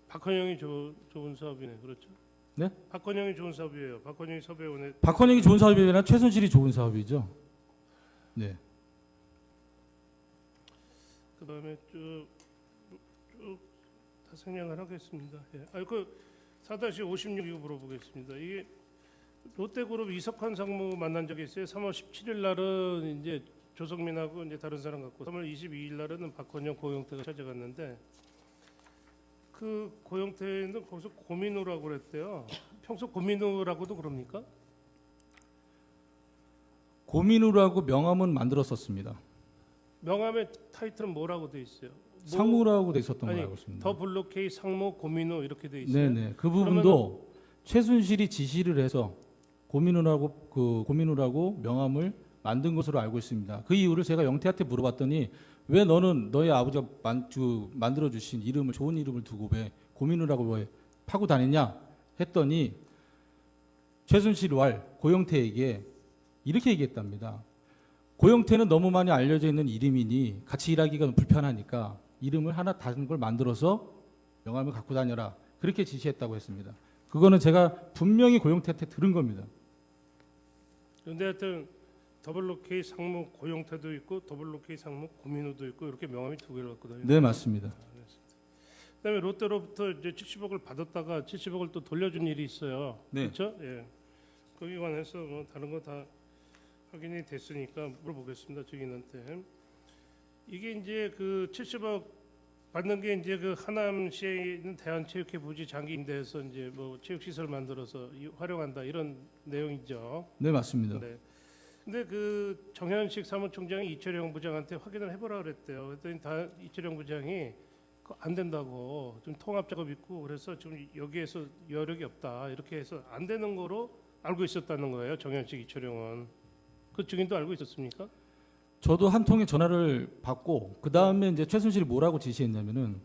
박헌영이 좋은 사업이네, 그렇죠? 네? 박헌영이 좋은 사업이에요. 박헌영이 섭외원에 박헌영이 좋은 사업이 아니라 최순실이 좋은 사업이죠. 네. 그다음에 쭉 다 생략을 하겠습니다. 예. 그 4-56 이거 물어보겠습니다. 이게 롯데그룹 이석환 상무 만난 적이 있어요. 3월 17일 날은 이제 조성민하고 이제 다른 사람 같고 3월 22일 날은 박헌영 고영태가 찾아갔는데 그 고영태는 거기서 고민우라고 그랬대요. 평소 고민우라고도 그럽니까? 고민우라고 명함은 만들었었습니다. 명함의 타이틀은 뭐라고 돼 있어요? 상무라고 돼 있었던 걸로 아니, 알고 있습니다. 더 블록K 상무 고민우 이렇게 돼 있어요. 네네. 그 부분도 최순실이 지시를 해서 고민우라고 명함을 만든 것으로 알고 있습니다. 그 이유를 제가 영태한테 물어봤더니 왜 너는 너의 아버지가 만들어 주신 이름을 좋은 이름을 두고 왜 고민우라고 왜 파고 다녔냐 했더니 최순실 왈 고영태에게 이렇게 얘기했답니다. 고영태는 너무 많이 알려져 있는 이름이니 같이 일하기가 불편하니까 이름을 하나 다른 걸 만들어서 명함을 갖고 다녀라. 그렇게 지시했다고 했습니다. 그거는 제가 분명히 고영태한테 들은 겁니다. 근데 하여튼 더블로케이 상무 고용태도 있고 더블로케이 상무 고민우도 있고 이렇게 명함이 두 개를 갖거든요. 네, 맞습니다. 그다음에 롯데로부터 이제 70억을 받았다가 70억을 또 돌려준 일이 있어요. 네. 그렇죠? 예. 거기에 관해서 뭐 다른 거 다 확인이 됐으니까 물어보겠습니다. 증인한테. 이게 이제 그 70억 받는 게 이제 그 하남시에 있는 대한체육회 부지 장기 임대해서 이제 뭐 체육시설 만들어서 활용한다 이런 내용이죠. 네, 맞습니다. 네. 근데 그 정현식 사무총장이 이철영 부장한테 확인을 해보라 그랬대요. 그랬더니 다 이철영 부장이 그거 안 된다고 좀 통합 작업 있고 그래서 지금 여기에서 여력이 없다 이렇게 해서 안 되는 거로 알고 있었다는 거예요. 정현식 이철영은 그 증인도 알고 있었습니까? 저도 한 통의 전화를 받고 그 다음에 이제 최순실이 뭐라고 지시했냐면은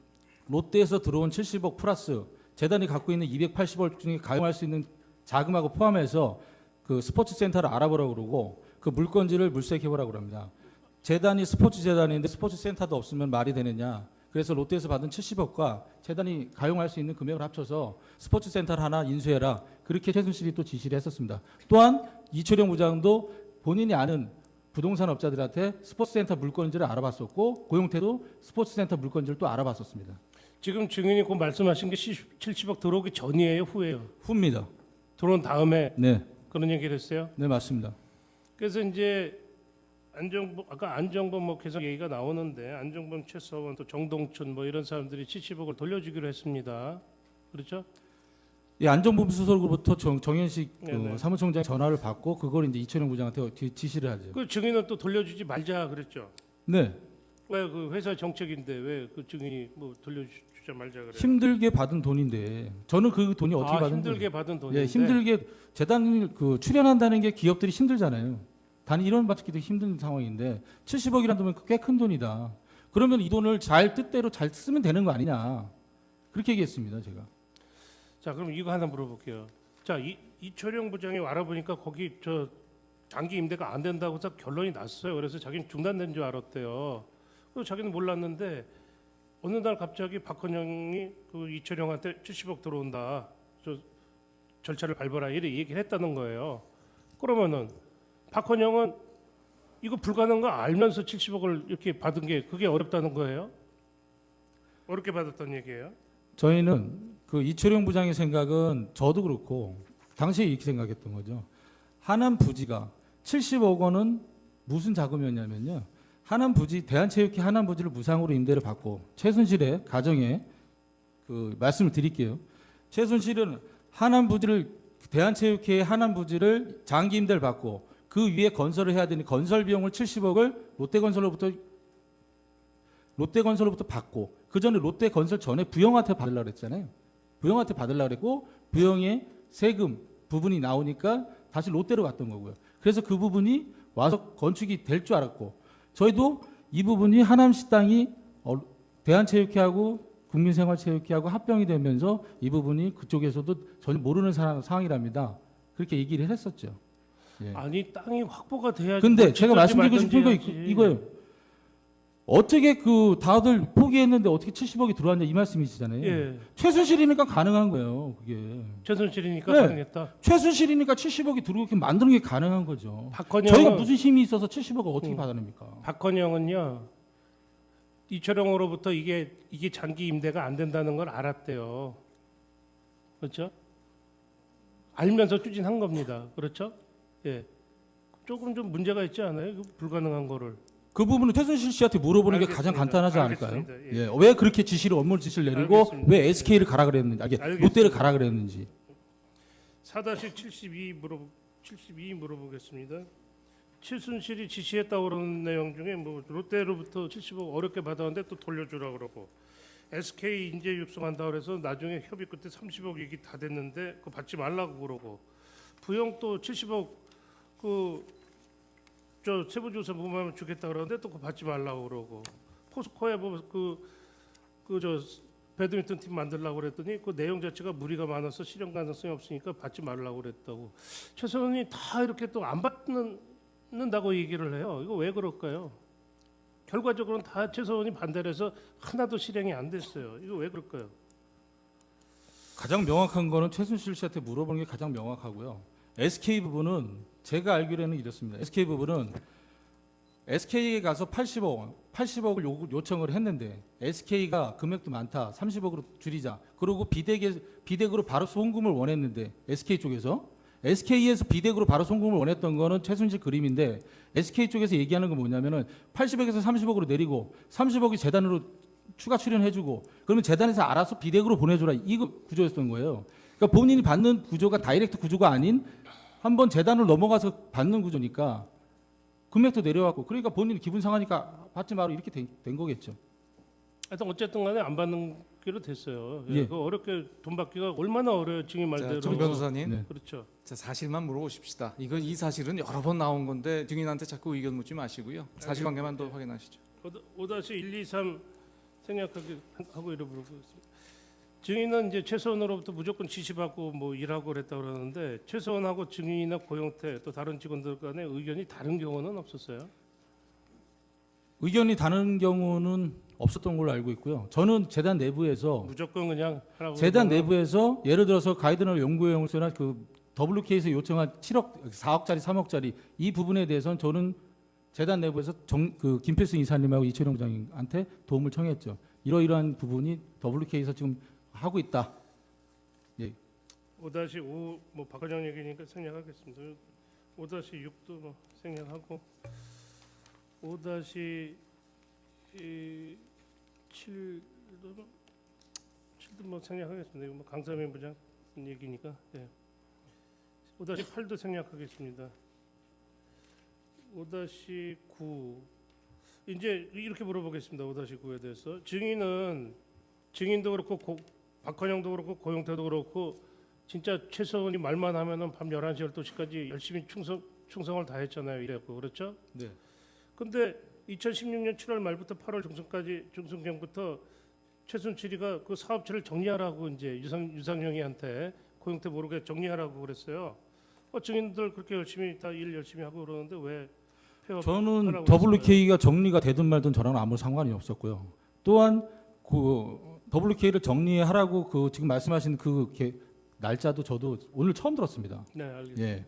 롯데에서 들어온 70억 플러스 재단이 갖고 있는 280억 중에 가용할 수 있는 자금하고 포함해서 그 스포츠 센터를 알아보라고 그러고 그 물건지를 물색해보라고 합니다. 재단이 스포츠 재단인데 스포츠 센터도 없으면 말이 되느냐. 그래서 롯데에서 받은 70억과 재단이 가용할 수 있는 금액을 합쳐서 스포츠 센터를 하나 인수해라. 그렇게 최순실이 또 지시를 했었습니다. 또한 이철영 부장도 본인이 아는 부동산 업자들한테 스포츠센터 물건지를 알아봤었고 고용태도 스포츠센터 물건지를 또 알아봤었습니다. 지금 증인이 그 말씀하신 게 70억 들어오기 전이에요, 후예요? 후입니다. 들어온 다음에 네, 그런 얘기를 했어요. 네 맞습니다. 그래서 이제 안정범 아까 안정범 뭐 계속 얘기가 나오는데 안정범, 최서원, 또 정동춘 뭐 이런 사람들이 70억을 돌려주기로 했습니다. 그렇죠? 이 안정범 수석으로부터 정현식 네네. 사무총장 전화를 받고 그걸 이제 이철영 부장한테 지시를 하죠. 그 증인은 또 돌려주지 말자 그랬죠. 네, 왜 그 회사 정책인데 왜 그 증인이 뭐 돌려주자 말자 그래요? 힘들게 받은 돈인데 저는 그 돈이 어떻게 받은 힘들게 거예요? 받은 돈인데. 예, 힘들게 재단 그 출연한다는 게 기업들이 힘들잖아요. 단 1원 받기도 힘든 상황인데 70억이라는 돈은 꽤 큰 돈이다. 그러면 이 돈을 잘 뜻대로 잘 쓰면 되는 거 아니냐. 그렇게 얘기했습니다, 제가. 자, 그럼 이거 하나 물어볼게요. 자, 이철영 부장이 알아보니까 거기 저 장기 임대가 안 된다고 해서 결론이 났어요. 그래서 자기는 중단된 줄 알았대요. 그리고 자기는 몰랐는데 어느 날 갑자기 박헌영이 그 이철영한테 70억 들어온다. 저 절차를 밟아라 이렇게 얘기를 했다는 거예요. 그러면은 박헌영은 이거 불가능한 거 알면서 70억을 이렇게 받은 게 그게 어렵다는 거예요? 어렵게 받았다는 얘기예요? 저희는 그 이철용 부장의 생각은 저도 그렇고 당시에 이렇게 생각했던 거죠. 하남 부지가 70억 원은 무슨 자금이었냐면요. 하남 부지 대한체육회 하남 부지를 무상으로 임대를 받고 최순실의 가정에 그 말씀을 드릴게요. 최순실은 하남 부지를 대한체육회의 하남 부지를 장기 임대를 받고 그 위에 건설을 해야 되니 건설 비용을 70억을 롯데건설로부터 받고 그 전에 롯데건설 전에 부영한테 받으려고 그랬잖아요. 부영한테 받으려고 그랬고 부영의 세금 부분이 나오니까 다시 롯데로 갔던 거고요. 그래서 그 부분이 와서 건축이 될 줄 알았고 저희도 이 부분이 하남시 땅이 대한체육회하고 국민생활체육회하고 합병이 되면서 이 부분이 그쪽에서도 전혀 모르는 상황이랍니다. 그렇게 얘기를 했었죠. 예. 아니 땅이 확보가 돼야지. 근데 뭐 제가 짓든지 말씀드리고 싶은 거 말든지 해야지. 이거예요. 어떻게 그 다들 포기했는데 어떻게 70억이 들어왔냐 이 말씀이시잖아요. 예. 최순실이니까 가능한 거예요. 그게 최순실이니까 네. 가능했다. 최순실이니까 70억이 들어오게 만드는 게 가능한 거죠. 박헌영 저희가 무슨 힘이 있어서 70억을 어떻게 받아냅니까? 박헌영은요 이철영으로부터 이게 장기 임대가 안 된다는 걸 알았대요. 그렇죠? 알면서 추진한 겁니다. 그렇죠? 예. 조금 좀 문제가 있지 않아요? 그 불가능한 거를. 그 부분은 최순실 씨한테 물어보는 게 가장 알겠습니다. 간단하지 않을까요? 알겠습니다. 예. 왜 그렇게 업무 지시를 내리고 알겠습니다. 왜 SK를 가라 그랬는지, 알겠습니다. 롯데를 가라 그랬는지. 4-72 물어보겠습니다. 최순실이 지시했다고 그러는 내용 중에 뭐 롯데로부터 70억 어렵게 받았는데 또 돌려주라 그러고 SK 인재 육성한다 그래서 나중에 협의 끝에 30억 얘기 다 됐는데 그거 받지 말라고 그러고 부영 또 70억 저 세부조사 무마하면 주겠다 그러는데 또 그거 받지 말라고 그러고 포스코에 뭐 저 배드민턴 팀 만들려고 그랬더니 그 내용 자체가 무리가 많아서 실현 가능성이 없으니까 받지 말라고 그랬다고 최선이 다 이렇게 또 안 받는다고 얘기를 해요. 이거 왜 그럴까요? 결과적으로는 다 최선이 반대를 해서 하나도 실행이 안 됐어요. 이거 왜 그럴까요? 가장 명확한 거는 최순실 씨한테 물어보는 게 가장 명확하고요. SK 부분은 제가 알기로는 이렇습니다. SK 부분은 SK에 가서 80억을 요청을 했는데 SK가 금액도 많다. 30억으로 줄이자. 그리고 비대그로 바로 송금을 원했는데 SK 쪽에서 SK에서 비대그로 바로 송금을 원했던 거는 최순실 그림인데 SK 쪽에서 얘기하는 건 뭐냐면은 80억에서 30억으로 내리고 30억이 재단으로 추가 출연해주고 그러면 재단에서 알아서 비대그로 보내줘라 이거 구조였던 거예요. 그러니까 본인이 받는 구조가 다이렉트 구조가 아닌 한번 재단을 넘어가서 받는 구조니까 금액도 내려왔고 그러니까 본인이 기분 상하니까 받지 마라 이렇게 된 거겠죠. 하여튼 어쨌든 간에 안 받는 기로 됐어요. 예. 예. 그 어렵게 돈 받기가 얼마나 어려워요. 증인 말대로. 정 변호사님, 네. 그렇죠. 자, 사실만 물어보십시다. 이 사실은 여러 번 나온 건데 증인한테 자꾸 의견 묻지 마시고요. 사실관계만 더 확인하시죠. 5-123 생략하고 이래 물어보겠습니다. 증인은 이제 최소원으로부터 무조건 지시받고 뭐 일하고 그랬다 그러는데 최소원하고 증인이나 고영태 또 다른 직원들 간의 의견이 다른 경우는 없었어요? 의견이 다른 경우는 없었던 걸로 알고 있고요. 저는 재단 내부에서 무조건 그냥 하라고 재단 그러거나 내부에서 예를 들어서 가이드널 연구용서나 그 WK에서 요청한 7억, 4억짜리, 3억짜리 이 부분에 대해서는 저는 재단 내부에서 그 김필승 이사님하고 이철용 부장님한테 도움을 청했죠. 이러이러한 부분이 WK에서 지금 하고 있다. 예. 5-5 뭐 박과정 얘기니까 생략하겠습니다. 5-6도 뭐 생략하고 5-7도 뭐 생략하겠습니다. 이거 뭐 강사면 부장 얘기니까. 예. 5-8도 생략하겠습니다. 5-9 이제 이렇게 물어보겠습니다. 5-9에 대해서 증인도 그렇고 박헌영도 그렇고 고영태도 그렇고 진짜 최소원이 말만 하면은 밤 11시 12시까지 열심히 충성을 다했잖아요. 이랬고 그렇죠? 네. 근데 2016년 7월 말부터 8월 중순경부터 최순실이가 그 사업체를 정리하라고 이제 유상영이한테 고영태 모르게 정리하라고 그랬어요. 증인들 그렇게 열심히 다 일 열심히 하고 그러는데 왜 저는 폐업하라고 했어요? WK가 정리가 되든 말든 저랑은 아무 상관이 없었고요. 또한 그 WK를 정리하라고 그 지금 말씀하신 그 날짜도 저도 오늘 처음 들었습니다. 네, 알겠습니다. 예.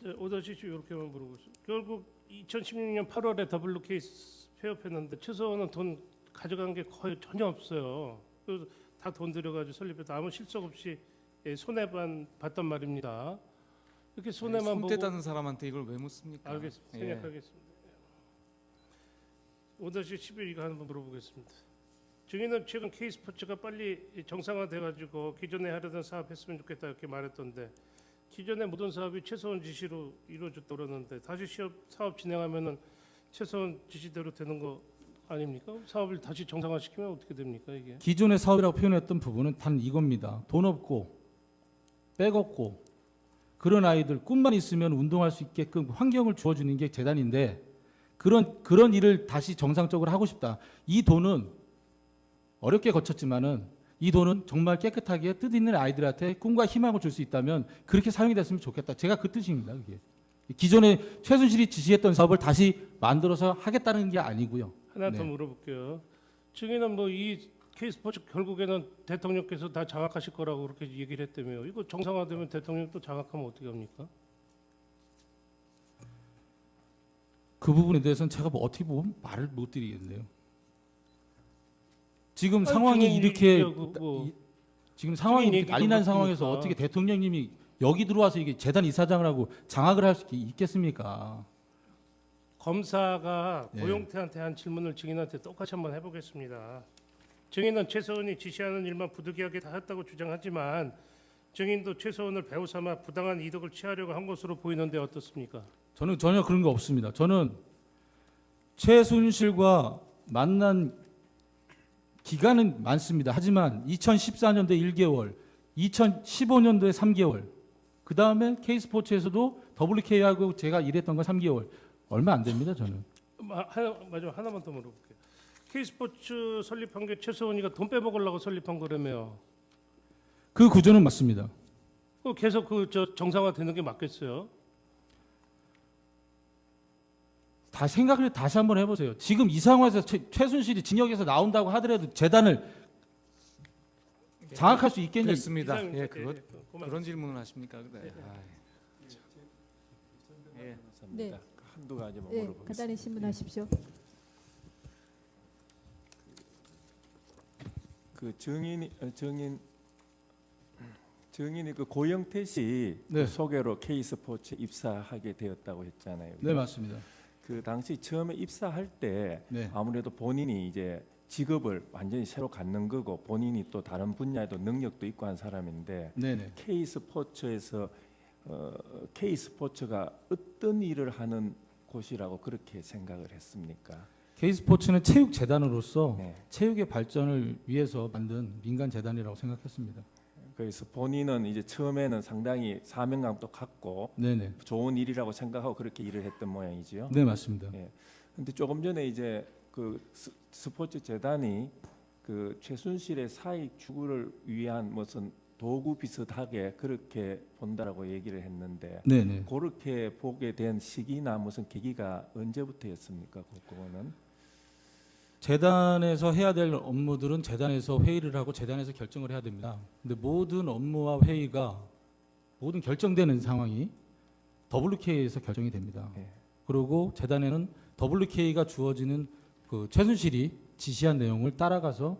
5-7 이렇게만 물어보겠습니다. 결국 2016년 8월에 WK 폐업했는데 최소원은 돈 가져간 게 거의 전혀 없어요. 그래서 다 돈 들여가지고 설립해서 아무 실속 없이 손해만 봤단 말입니다. 이렇게 손해만 보고 손대다는 사람한테 이걸 왜 묻습니까? 알겠습니다. 예. 생략하겠습니다. 5-11 이거 한번 물어보겠습니다. 증인은 최근 K스포츠가 빨리 정상화돼가지고 기존에 하려던 사업 했으면 좋겠다 이렇게 말했던데 기존의 모든 사업이 최소원 지시로 이루어졌다 그러는데 다시 사업 진행하면은 최소원 지시대로 되는 거 아닙니까? 사업을 다시 정상화시키면 어떻게 됩니까 이게? 기존의 사업이라고 표현했던 부분은 단 이겁니다. 돈 없고 백 없고 그런 아이들 꿈만 있으면 운동할 수 있게끔 환경을 주어주는 게 재단인데 그런 일을 다시 정상적으로 하고 싶다. 이 돈은 어렵게 거쳤지만은 이 돈은 정말 깨끗하게 뜻 있는 아이들한테 꿈과 희망을 줄 수 있다면 그렇게 사용이 됐으면 좋겠다. 제가 그 뜻입니다. 그게 기존에 최순실이 지시했던 사업을 다시 만들어서 하겠다는 게 아니고요. 하나 더 네. 물어볼게요. 증인은 뭐 이 K스포츠 결국에는 대통령께서 다 장악하실 거라고 그렇게 얘기를 했다며요. 이거 정상화되면 대통령 또 장악하면 어떻게 합니까? 그 부분에 대해서는 제가 뭐 어떻게 보면 말을 못 드리겠네요. 지금 상황이 증인 이렇게 얘기하고 뭐 지금 상황이 증인 이렇게 난리 난 얘기도 상황에서 못 어떻게 대통령님이 여기 들어와서 이게 재단 이사장을 하고 장악을 할 수 있겠습니까? 검사가 네. 고용태한테 한 질문을 증인한테 똑같이 한번 해보겠습니다. 증인은 최소원이 지시하는 일만 부득이하게 다 했다고 주장하지만 증인도 최소원을 배우 삼아 부당한 이득을 취하려고 한 것으로 보이는데 어떻습니까? 저는 전혀 그런 거 없습니다. 저는 최순실과 만난 기간은 많습니다. 하지만 2014년도에 1개월, 2015년도에 3개월, 그 다음에 K스포츠에서도 WK하고 제가 일했던 건 3개월, 얼마 안 됩니다. 저는. 마지막 하나만 더 물어볼게요. K스포츠 설립한 게 최소원이가 돈 빼먹으려고 설립한 거라며요. 그 구조는 맞습니다. 계속 정상화되는 게 맞겠어요? 다 생각을 다시 한번 해보세요. 지금 이 상황에서 최순실이 징역에서 나온다고 하더라도 재단을 장악할 수 있겠냐? 그렇습니다. 이상- 예, 그것 그만. 그런 질문을 하십니까? 네. 예. 네. 한두 가지만 네, 물어보겠습니다. 간단히 질문하십시오. 그 증인이 그 고영태 씨 네. 소개로 K스포츠 입사하게 되었다고 했잖아요. 네, 맞습니다. 그 당시 처음에 입사할 때 네. 아무래도 본인이 이제 직업을 완전히 새로 갖는 거고 본인이 또 다른 분야에도 능력도 있고 한 사람인데 네, 네. K스포츠에서 K스포츠가 어떤 일을 하는 곳이라고 그렇게 생각을 했습니까? K스포츠는 체육재단으로서 네. 체육의 발전을 위해서 만든 민간 재단이라고 생각했습니다. 그래서 본인은 이제 처음에는 상당히 사명감도 갖고 네, 네. 좋은 일이라고 생각하고 그렇게 일을 했던 모양이지요. 네, 맞습니다. 근데 조금 전에 이제 그 스포츠 재단이 그 최순실의 사익 추구를 위한 무슨 도구 비슷하게 그렇게 본다라고 얘기를 했는데 네, 네. 그렇게 보게 된 시기나 무슨 계기가 언제부터였습니까? 그거는 재단에서 해야 될 업무들은 재단에서 회의를 하고 재단에서 결정을 해야 됩니다. 근데 모든 업무와 회의가 모든 결정되는 상황이 WK에서 결정이 됩니다. 예. 그리고 재단에는 WK가 주어지는 그 최순실이 지시한 내용을 따라가서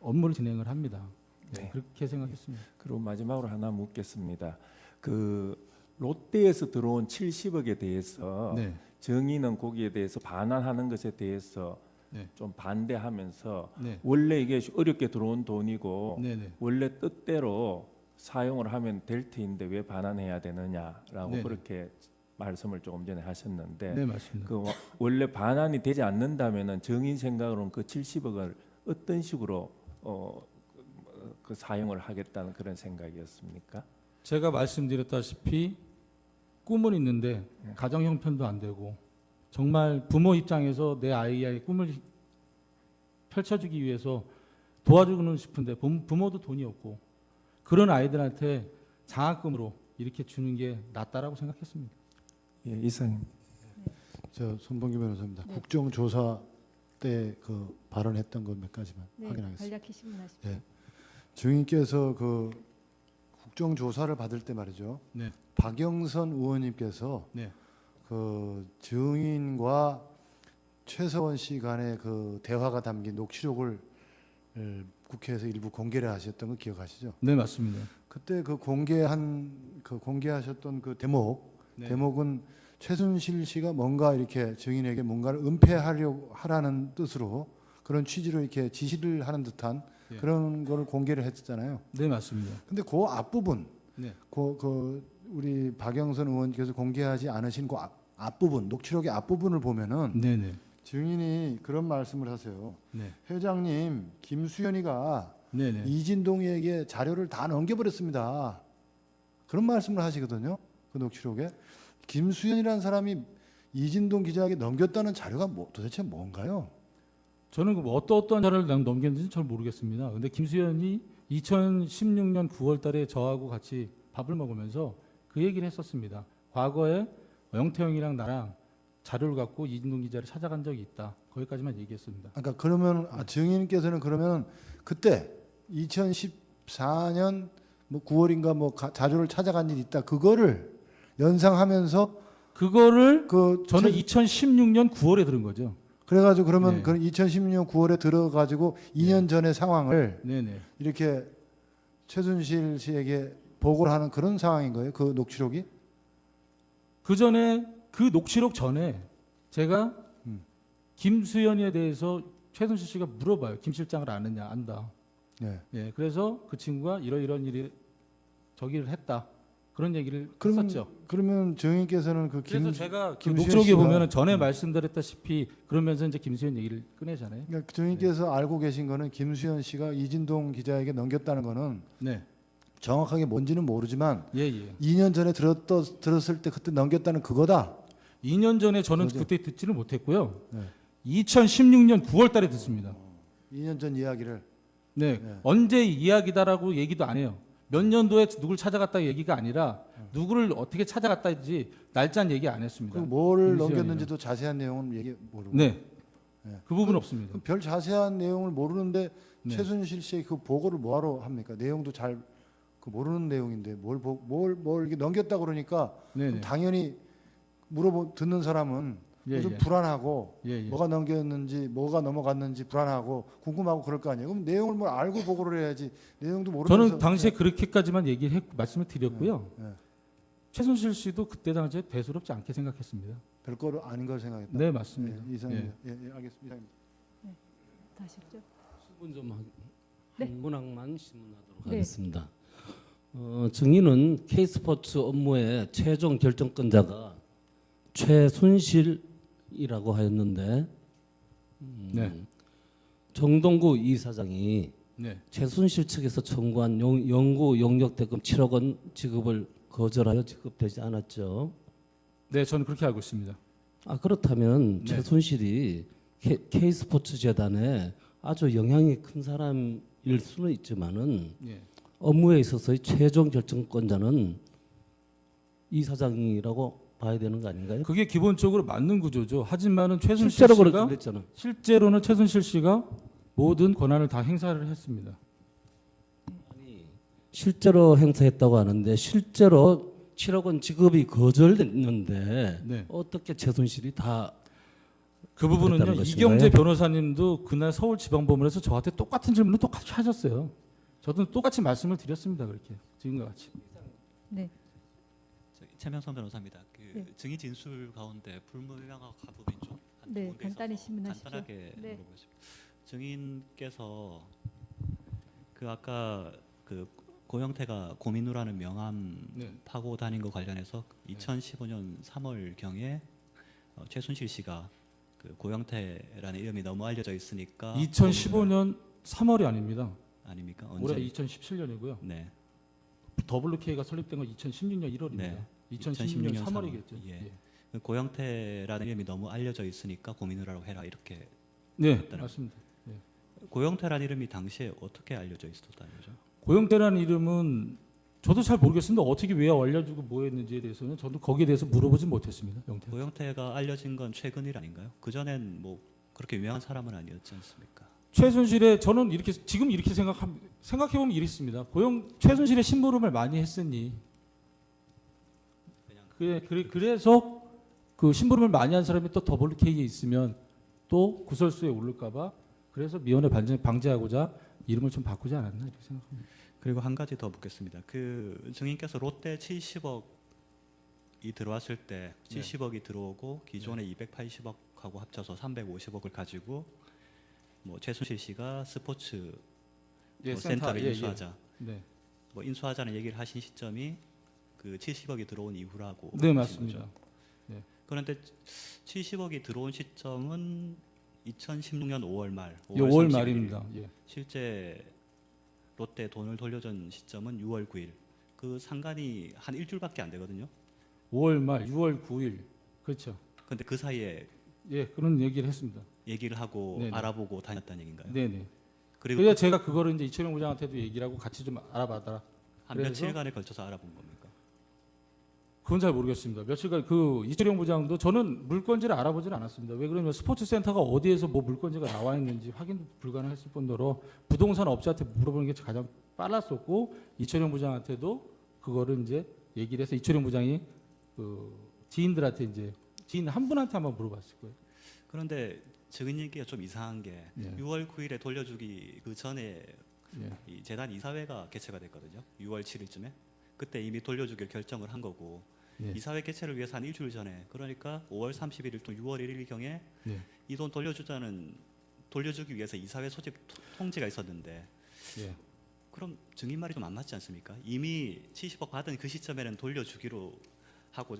업무를 진행을 합니다. 네, 네. 그렇게 생각했습니다. 그리고 마지막으로 하나 묻겠습니다. 그 롯데에서 들어온 70억에 대해서 네, 정의는 거기에 대해서 반환하는 것에 대해서 네. 좀 반대하면서 네, 원래 이게 어렵게 들어온 돈이고 네, 네. 원래 뜻대로 사용을 하면 될 터인데 왜 반환해야 되느냐라고 네네. 그렇게 말씀을 조금 전에 하셨는데 네, 맞습니다. 그 원래 반환이 되지 않는다면은 정인 생각으로는 그 70억을 어떤 식으로 그 사용을 하겠다는 그런 생각이었습니까? 제가 말씀드렸다시피 꿈은 있는데 네. 가정 형편도 안 되고 정말 부모 입장에서 내 아이의 꿈을 펼쳐주기 위해서 도와주고는 싶은데 부모도 돈이 없고 그런 아이들한테 장학금으로 이렇게 주는 게 낫다라고 생각했습니다. 예, 이상님. 저 손범규 변호사입니다. 네. 국정조사 때 그 발언했던 것 몇 가지만 네, 확인하겠습니다. 간략히 질문하십시오. 예. 증인께서 그 국정조사를 받을 때 말이죠. 네. 박영선 의원님께서 네. 그 증인과 최서원 씨 간의 그 대화가 담긴 녹취록을 국회에서 일부 공개를 하셨던 거 기억하시죠? 네, 맞습니다. 그때 그 공개하셨던 그 네. 대목은 최순실 씨가 뭔가 이렇게 증인에게 뭔가를 은폐하라는 뜻으로 그런 취지로 이렇게 지시를 하는 듯한 예. 그런 거를 공개를 했잖아요. 네, 맞습니다. 근데 그 앞부분, 네. 그 우리 박영선 의원께서 공개하지 않으신 그 앞부분, 녹취록의 앞부분을 보면은 네, 네. 증인이 그런 말씀을 하세요. 네. 회장님, 김수현이가 네, 네. 이진동에게 자료를 다 넘겨버렸습니다. 그런 말씀을 하시거든요. 그 녹취록에 김수현이라는 사람이 이진동 기자에게 넘겼다는 자료가 도대체 뭔가요? 저는 그 어떤 자료를 넘겼는지 잘 모르겠습니다. 근데 김수현이 2016년 9월 달에 저하고 같이 밥을 먹으면서 그 얘기를 했었습니다. 과거에 영태형이랑 나랑 자료를 갖고 이진동 기자를 찾아간 적이 있다. 거기까지만 얘기했습니다. 그러니까 그러면 증인께서는 그러면 그때 2014년 뭐 9월인가 뭐 자료를 찾아간 일이 있다. 그거를 연상하면서 그거를 그 저는 2016년 9월에 들은 거죠. 그래가지고 그러면 네. 그 2016년 9월에 들어가지고 2년 전의 상황을 네네. 이렇게 최순실 씨에게 보고를 하는 그런 상황인 거예요. 그 녹취록이? 그 전에 그 녹취록 전에 제가 김수현에 대해서 최순실 씨가 물어봐요. 김 실장을 아느냐, 안다. 네. 예, 그래서 그 친구가 이런 일이 저기를 했다. 그런 얘기를 했었죠. 그러면 증인께서는 그 그래서 제가 그 김수현 녹취록에 씨가- 보면은 전에 말씀드렸다시피 그러면서 이제 김수현 얘기를 꺼내잖아요. 그러니까 증인께서 알고 계신 거는 김수현 씨가 이진동 기자에게 넘겼다는 거는 네, 정확하게 뭔지는 모르지만 예, 예. 2년 전에 들었을 때 그때 넘겼다는 그거다. 2년 전에 저는 그거죠. 그때 듣지를 못했고요. 네. 2016년 9월달에 듣습니다. 2년 전 이야기를. 네, 네. 언제 이야기다라고 얘기도 안 해요. 몇 년도에 누굴 찾아갔다 얘기가 아니라 누구를 어떻게 찾아갔다지 날짜는 얘기 안 했습니다. 그 뭐를 김수현이요. 넘겼는지도 자세한 내용은 얘기 모르고. 네, 네. 그 부분 없습니다. 별 자세한 내용을 모르는데 네. 최순실 씨의 그 보고를 뭐하러 합니까? 내용도 잘 그 모르는 내용인데 뭘 이렇게 넘겼다 그러니까 네네. 당연히 듣는 사람은 예, 좀 예. 불안하고 예, 예. 뭐가 넘겼는지 뭐가 넘어갔는지 불안하고 궁금하고 그럴 거 아니에요. 그럼 내용을 뭘 알고 보고를 해야지. 내용도 모르면서 저는 당시에 그렇게까지만 말씀을 드렸고요. 예, 예. 최순실 씨도 그때 당시에 대수롭지 않게 생각했습니다. 별거 아닌 걸 생각했다. 네, 맞습니다. 예, 이상입니다. 예, 알겠습니다. 다시 죠. 질문 좀 네. 한 문항만 질문하도록 네. 하겠습니다. 증인은 K스포츠 업무의 최종 결정권자가 최순실이라고 하였는데 네. 정동구 이사장이 네. 최순실 측에서 청구한 영구 용역 대금 7억 원 지급을 거절하여 지급되지 않았죠. 네, 저는 그렇게 알고 있습니다. 그렇다면 네. 최순실이 K스포츠 재단에 아주 영향이 큰 사람일 수는 있지만은 예. 업무에 있어서의 최종 결정권자는 이 사장이라고 봐야 되는 거 아닌가요? 그게 기본적으로 맞는 구조죠. 하지만은 최순실 실제로 씨가 그랬잖아. 실제로는 최순실 씨가 모든 권한을 다 행사를 했습니다. 아니, 실제로 행사했다고 하는데 실제로 7억 원 지급이 거절됐는데 네. 어떻게 최순실이 다 그 부분은요. 그랬다는 것인가요? 이경재 변호사님도 그날 서울지방법원에서 저한테 똑같은 질문을 똑같이 하셨어요. 저도 똑같이 말씀을 드렸습니다. 그렇게 지금과 같이. 네. 최명선 변호사입니다. 네. 증인 진술 가운데 불분명한 부분이 좀 네, 부분에 간단히 있어서 질문하십시오. 간단하게 네. 물어보겠습니다. 증인께서 아까 고영태가 고민우라는 명함 네. 파고 다닌 거 관련해서 2015년 3월 경에 최순실 씨가 고영태라는 이름이 너무 알려져 있으니까 2015년 3월이 아닙니다. 아닙니까? 올해 2017년이고요. 네. WK가 설립된 건 2016년 1월입니다. 네. 2016년 3월이겠죠. 예. 고영태라는 이름이 너무 알려져 있으니까 고민우라고 해라 이렇게. 네, 그랬다는 맞습니다. 고영태라는 이름이 당시에 어떻게 알려져 있었다는 거죠? 고영태라는 이름은 저도 잘 모르겠습니다. 어떻게 왜 알려주고 뭐 했는지에 대해서는 저도 거기에 대해서 물어보진 못했습니다. 영태. 고영태가 알려진 건 최근 일 아닌가요? 그 전엔 뭐 그렇게 유명한 사람은 아니었지 않습니까? 최순실의 저는 이렇게 지금 이렇게 생각해 보면 이렇습니다. 최순실의 심부름을 많이 했으니 그래서 그 심부름을 많이 한 사람이 또 WK에 있으면 또 구설수에 오를까봐 그래서 미연에 방지하고자 이름을 좀 바꾸지 않았나 이렇게 생각합니다. 그리고 한 가지 더 묻겠습니다. 증인께서 롯데 70억이 들어왔을 때 70억이 들어오고 기존의 280억하고 합쳐서 350억을 가지고 뭐 최순실 씨가 스포츠 센터를 인수하자. 네. 뭐 인수하자는 얘기를 하신 시점이 그 70억이 들어온 이후라고. 네, 하신 맞습니다. 거죠. 네. 그런데 70억이 들어온 시점은 2016년 5월 말. 5월 30일. 말입니다. 예. 실제 롯데 돈을 돌려준 시점은 6월 9일. 그 상간이 한 일주일밖에 안 되거든요. 5월 말, 6월 9일. 그렇죠. 근데 그 사이에 예, 그런 얘기를 했습니다. 얘기를 하고 네네. 알아보고 다녔다는 얘기인가요? 네, 네. 그리고 그래서 제가 그거를 이제 이철용 부장한테도 얘기를 하고 같이 좀 알아봐라. 한 그래서- 며칠간에 걸쳐서 알아본 겁니까? 그건 잘 모르겠습니다. 며칠간 그 이철용 부장도 저는 물건지를 알아보질 않았습니다. 왜 그러냐면 스포츠 센터가 어디에서 뭐 물건지가 나와 있는지 확인도 불가능했을 뿐더러 부동산 업자한테 물어보는 게 가장 빨랐었고 이철용 부장한테도 그거를 이제 얘기를 해서 이철용 부장이 그 지인들한테 이제 지인 한 분한테 한번 물어봤을 거예요. 그런데 증인 얘기가 좀 이상한 게 예. 6월 9일에 돌려주기 그 전에 예. 이 재단 이사회가 개최가 됐거든요. 6월 7일쯤에. 그때 이미 돌려주기를 결정을 한 거고 예. 이사회 개최를 위해서 한 일주일 전에 그러니까 5월 31일 또 6월 1일경에 예. 이 돈 돌려주기 위해서 이사회 소집 통지가 있었는데 예. 그럼 증인 말이 좀 안 맞지 않습니까? 이미 70억 받은 그 시점에는 돌려주기로 하고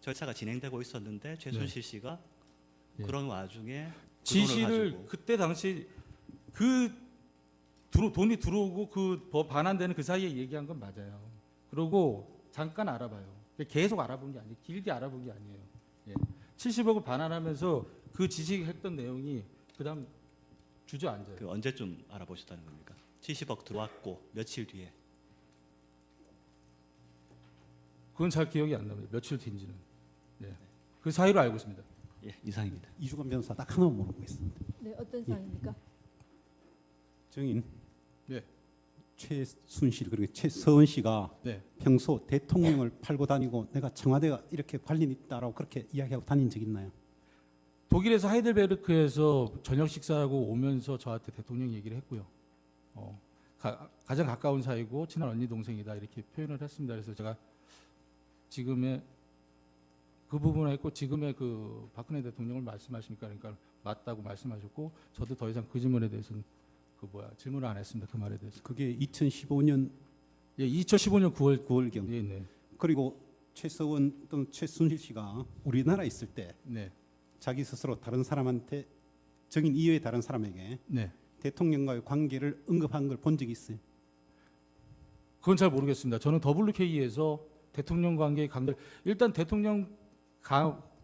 절차가 진행되고 있었는데 최순실 씨가 예. 그런 와중에 그 지시를 돈을 가지고 그때 당시 그 돈이 들어오고 그 반환되는 그 사이에 얘기한 건 맞아요. 그리고 잠깐 알아봐요. 계속 알아본 게 아니에요. 길게 알아본 게 아니에요. 예. 70억을 반환하면서 그 지시했던 내용이 그다음 주저앉아요. 그 언제쯤 알아보셨다는 겁니까? 70억 들어왔고 며칠 뒤에. 그건 잘 기억이 안 납니다. 며칠 뒤인지는. 예. 그 사이로 알고 있습니다. 예, 이상입니다. 이주관 변호사 딱 하나만 물어보겠습니다. 네, 어떤 사항입니까? 증인. 네. 최순실 그리고 최서원 씨가 네. 평소 대통령을 팔고 다니고 내가 청와대가 이렇게 관련 있다라고 그렇게 이야기하고 다닌 적 있나요? 독일에서 하이델베르크에서 저녁 식사하고 오면서 저한테 대통령 얘기를 했고요. 가장 가까운 사이고 친한 언니 동생이다 이렇게 표현을 했습니다. 그래서 제가 지금의 그 부분을 했고 지금의 그 박근혜 대통령을 말씀하시니까 그러니까 맞다고 말씀하셨고 저도 더 이상 그 질문에 대해서는 질문을 안 했습니다. 그 말에 대해서. 그게 2015년 예, 2015년 9월경. 예, 네. 그리고 최서원 또는 최순실 씨가 우리나라에 있을 때 네. 자기 스스로 다른 사람한테 증인 이외의 다른 사람에게 네. 대통령과의 관계를 언급한 걸 본 적이 있어요? 그건 잘 모르겠습니다. 저는 WK에서 대통령 관계의 관계 일단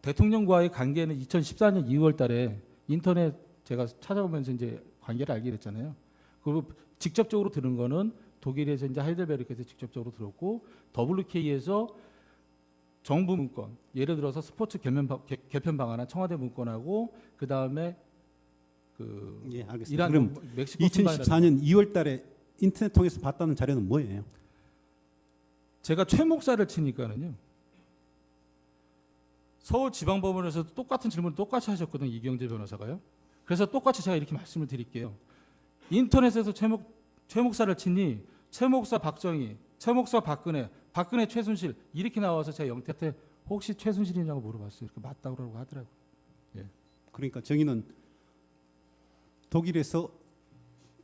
대통령과의 관계는 2014년 2월 달에 인터넷 제가 찾아보면서 이제 관계를 알게 됐잖아요. 그리고 직접적으로 들은 거는 독일에서 이제 하이델베르크에서 직접적으로 들었고 WK에서 정부 문건 예를 들어서 스포츠 개편 방안한 청와대 문건하고 그 다음에 예, 알겠습니다. 이란 그럼 멕시코 2014년 2월 달에 인터넷 통해서 봤다는 자료는 뭐예요? 제가 최 목사를 치니까는요. 서울지방법원에서도 똑같은 질문을 똑같이 하셨거든요. 이경재 변호사가요. 그래서 똑같이 제가 이렇게 말씀을 드릴게요. 인터넷에서 최 목사를 치니 최 목사 박정희, 최 목사 박근혜, 박근혜 최순실 이렇게 나와서 제가 영태한테 혹시 최순실이냐고 물어봤어요. 이렇게 맞다고 그러고 하더라고요. 예. 그러니까 정의는 독일에서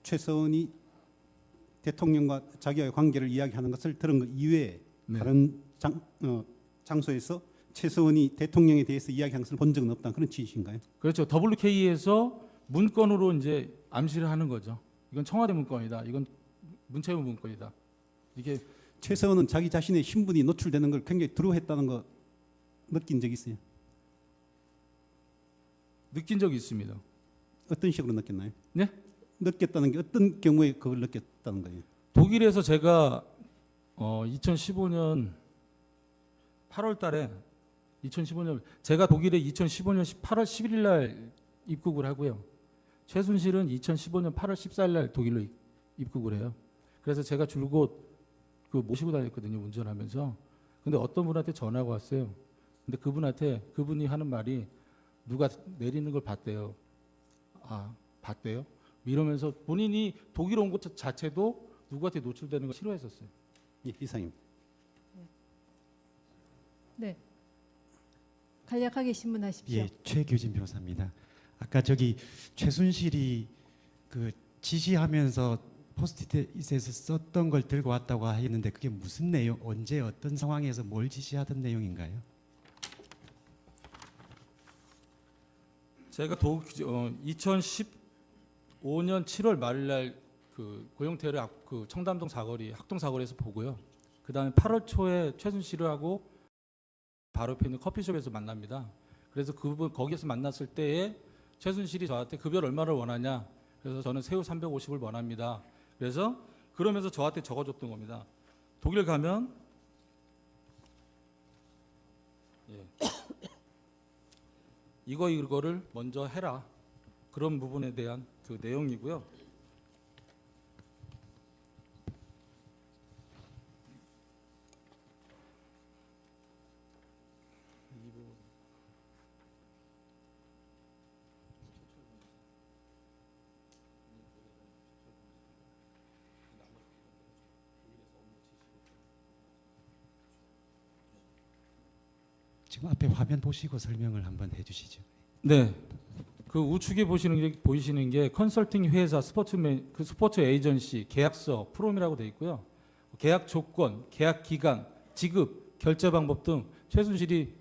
최서원이 대통령과 자기와의 관계를 이야기하는 것을 들은 것 이외에 네. 다른 장소에서 최서원이 대통령에 대해서 이야기한 것을 본 적은 없다는 그런 취지인가요? 그렇죠. WK에서 문건으로 이제 암시를 하는 거죠. 이건 청와대 문건이다. 이건 문체부 문건이다. 이게 최서원은 자기 자신의 신분이 노출되는 걸 굉장히 두려워했다는 거 느낀 적 있어요? 느낀 적이 있습니다. 어떤 식으로 느꼈나요? 네? 느꼈다는 게 어떤 경우에 그걸 느꼈다는 거예요? 독일에서 제가 2015년 8월 달에 2015년 제가 독일에 2015년 8월 11일 날 입국을 하고요. 최순실은 2015년 8월 14일 날 독일로 입국을 해요. 그래서 제가 줄곧 모시고 다녔거든요. 운전하면서. 근데 어떤 분한테 전화가 왔어요. 근데 그분이 하는 말이 누가 내리는 걸 봤대요. 아, 봤대요? 이러면서 본인이 독일 온 것 자체도 누구한테 노출되는 걸 싫어했었어요. 예, 이상입니다. 네. 간략하게 신문하십시오. 예, 최규진 변호사입니다. 아까 저기 최순실이 그 지시하면서 포스트잇에서 썼던 걸 들고 왔다고 했는데 그게 무슨 내용, 언제 어떤 상황에서 뭘 지시하던 내용인가요? 제가 2015년 7월 말일 날 고영태를 청담동 사거리 학동 사거리에서 보고요. 그다음에 8월 초에 최순실을 하고 바로 옆에 있는 커피숍에서 만납니다. 그래서 거기에서 만났을 때에 최순실이 저한테 급여를 얼마를 원하냐. 그래서 저는 새우 350을 원합니다. 그래서 그러면서 저한테 적어줬던 겁니다. 독일 가면 이거를 먼저 해라. 그런 부분에 대한 그 내용이고요. 지금 앞에 화면 보시고 설명을 한번 해주시죠. 네. 그 우측에 보이시는 게 컨설팅 회사, 스포츠 에이전시, 계약서, 프롬이라고 되어 있고요. 계약 조건, 계약 기간, 지급, 결제 방법 등 최순실이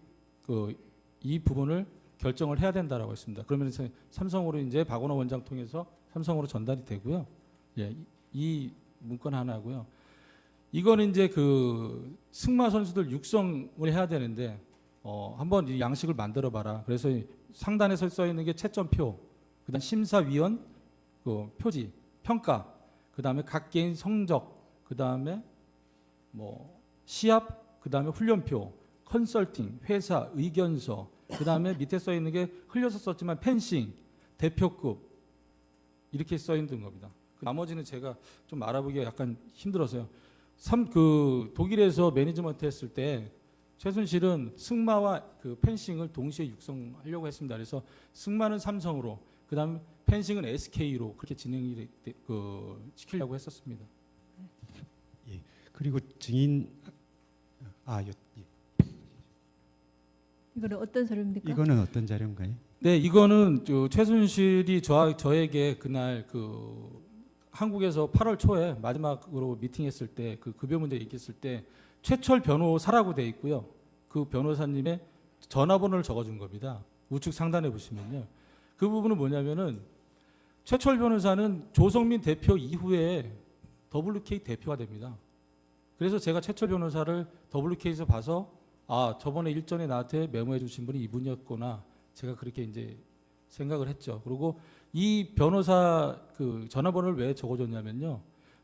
이 부분을 결정을 해야 된다라고 했습니다. 그러면 삼성으로 이제 박원호 원장 통해서 삼성으로 전달이 되고요. 예, 이 문건 하나고요. 이거는 이제 승마 선수들 육성을 해야 되는데 한번 이 양식을 만들어 봐라. 그래서 상단에 써 있는 게 채점표, 그다음 심사위원 표지, 평가, 그다음에 각 개인 성적, 그다음에 시합, 그다음에 훈련표, 컨설팅, 회사 의견서, 그다음에 밑에 써 있는 게 흘려서 썼지만 펜싱, 대표급 이렇게 써 있는 겁니다. 나머지는 제가 좀 알아보기가 약간 힘들어서요. 독일에서 매니지먼트 했을 때 최순실은 승마와 그 펜싱을 동시에 육성하려고 했습니다. 그래서 승마는 삼성으로, 그다음 펜싱은 SK로 그렇게 진행이 시키려고 했었습니다. 예. 그리고 증인 이거는 어떤 서류입니까? 이거는 어떤 자료인가요? 네, 이거는 최순실이 저에게 그날 한국에서 8월 초에 마지막으로 미팅했을 때 그 급여 문제 얘기했을 때 최철 변호사라고 돼 있고요. 그 변호사님의 전화번호를 적어준 겁니다. 우측 상단에 보시면요. 그 부분은 뭐냐면은 최철 변호사는 조성민 대표 이후에 WK 대표가 됩니다. 그래서 제가 최철 변호사를 WK에서 봐서 저번에 일전에 나한테 메모해 주신 분이 이분이었구나. 제가 그렇게 이제 생각을 했죠. 그리고 이 변호사 전화번호를 왜 적어줬냐면요.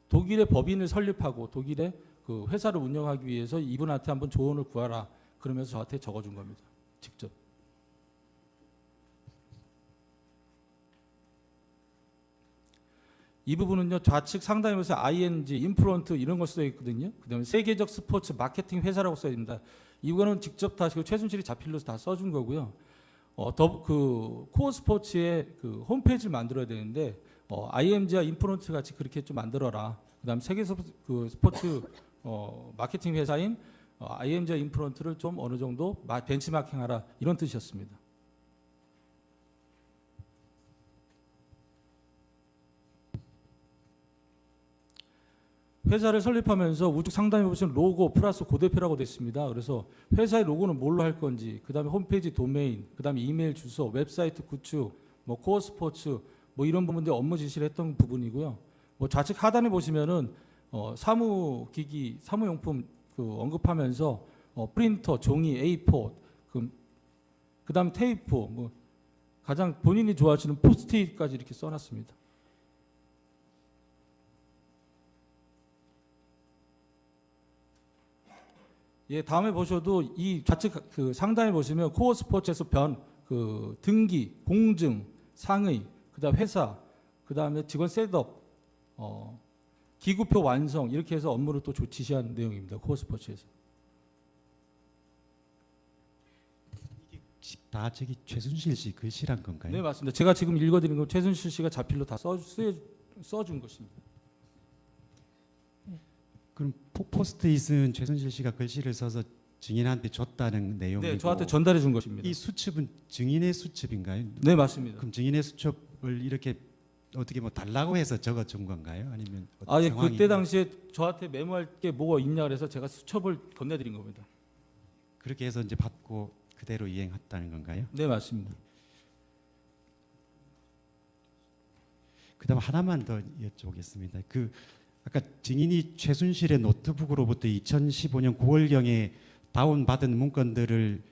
독일의 법인을 설립하고 독일의 그 회사를 운영하기 위해서 이분한테 한번 조언을 구하라. 그러면서 저한테 적어준 겁니다. 직접. 이 부분은요. 좌측 상단에 보세요. ING, 인프론트 이런 거 써 있거든요. 그다음에 세계적 스포츠 마케팅 회사라고 써야 됩니다. 이거는 직접 다 최순실이 자필로서 다 써준 거고요. 코어 스포츠의 홈페이지를 만들어야 되는데 IMG와 인프론트 같이 그렇게 좀 만들어라. 그다음 세계 스포츠 마케팅 회사인 IMG와 인프론트를 좀 어느 정도 벤치마킹하라 이런 뜻이었습니다. 회사를 설립하면서 우측 상단에 보시면 로고 플러스 고대표라고 되어 있습니다. 그래서 회사의 로고는 뭘로 할 건지, 그 다음에 홈페이지 도메인, 그 다음에 이메일 주소, 웹사이트 구축, 코어 스포츠, 이런 부분들 업무 지시를 했던 부분이고요. 좌측 하단에 보시면은 사무기기, 사무용품 언급하면서 프린터, 종이, A4, 그 다음 테이프, 가장 본인이 좋아하시는 포스트잇까지 이렇게 써놨습니다. 예, 다음에 보셔도 이 좌측 상단에 보시면 코어 스포츠에서 등기, 공증, 상의, 그다음 회사, 그다음에 직원 셋업, 기구표 완성 이렇게 해서 업무를 또 지시한 내용입니다. 코어 스포츠에서. 이게 다 최순실 씨 글씨란 건가요? 네, 맞습니다. 제가 지금 읽어드린 건 최순실 씨가 자필로 다 써준 것입니다. 그럼 포스트잇은 최순실 씨가 글씨를 써서 증인한테 줬다는 내용이고, 네, 저한테 전달해 준 것입니다. 이 수첩은 증인의 수첩인가요? 네, 맞습니다. 그럼 증인의 수첩을 이렇게 어떻게 달라고 해서 적어준 건가요? 아니면 예, 상황이 그때 당시에 저한테 메모할 게 뭐가 있냐 그래서 제가 수첩을 건네드린 겁니다. 그렇게 해서 이제 받고 그대로 이행했다는 건가요? 네, 맞습니다. 그다음 하나만 더 여쭤보겠습니다. 아까 증인이 최순실의 노트북으로부터 2015년 9월경에 다운받은 문건들을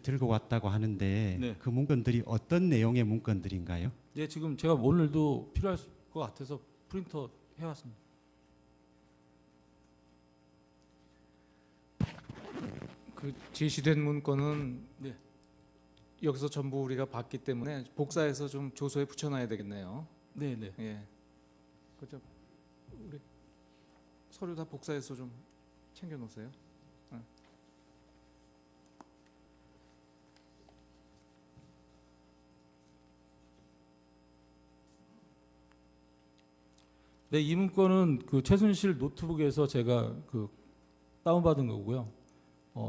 들고 왔다고 하는데, 네. 그 문건들이 어떤 내용의 문건들인가요? 네, 지금 제가 오늘도 필요할 것 같아서 프린터 해왔습니다. 제시된 문건은 네. 여기서 전부 우리가 봤기 때문에 복사해서 좀 조서에 붙여놔야 되겠네요. 네, 네. 예. 그죠? 우리 서류 다 복사해서 좀 챙겨 놓으세요. 네, 이 문건은 최순실 노트북에서 제가 다운받은 거고요.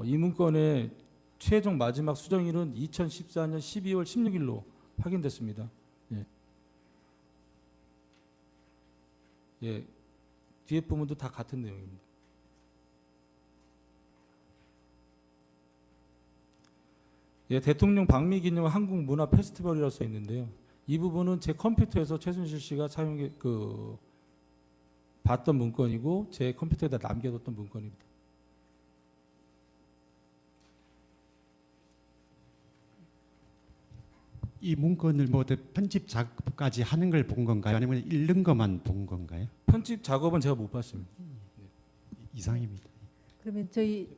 이 문건의 최종 마지막 수정일은 2014년 12월 16일로 확인됐습니다. 예. 예, 뒤에 부분도 다 같은 내용입니다. 예, 대통령 방미기념 한국문화 페스티벌이라고 써 있는데요. 이 부분은 제 컴퓨터에서 최순실 씨가 사용해 봤던 문건이고 제 컴퓨터에다 남겨뒀던 문건입니다. 이 문건을 편집 작업까지 하는 걸 본 건가요? 아니면 읽는 것만 본 건가요? 편집 작업은 제가 못 봤습니다. 이상입니다. 그러면 저희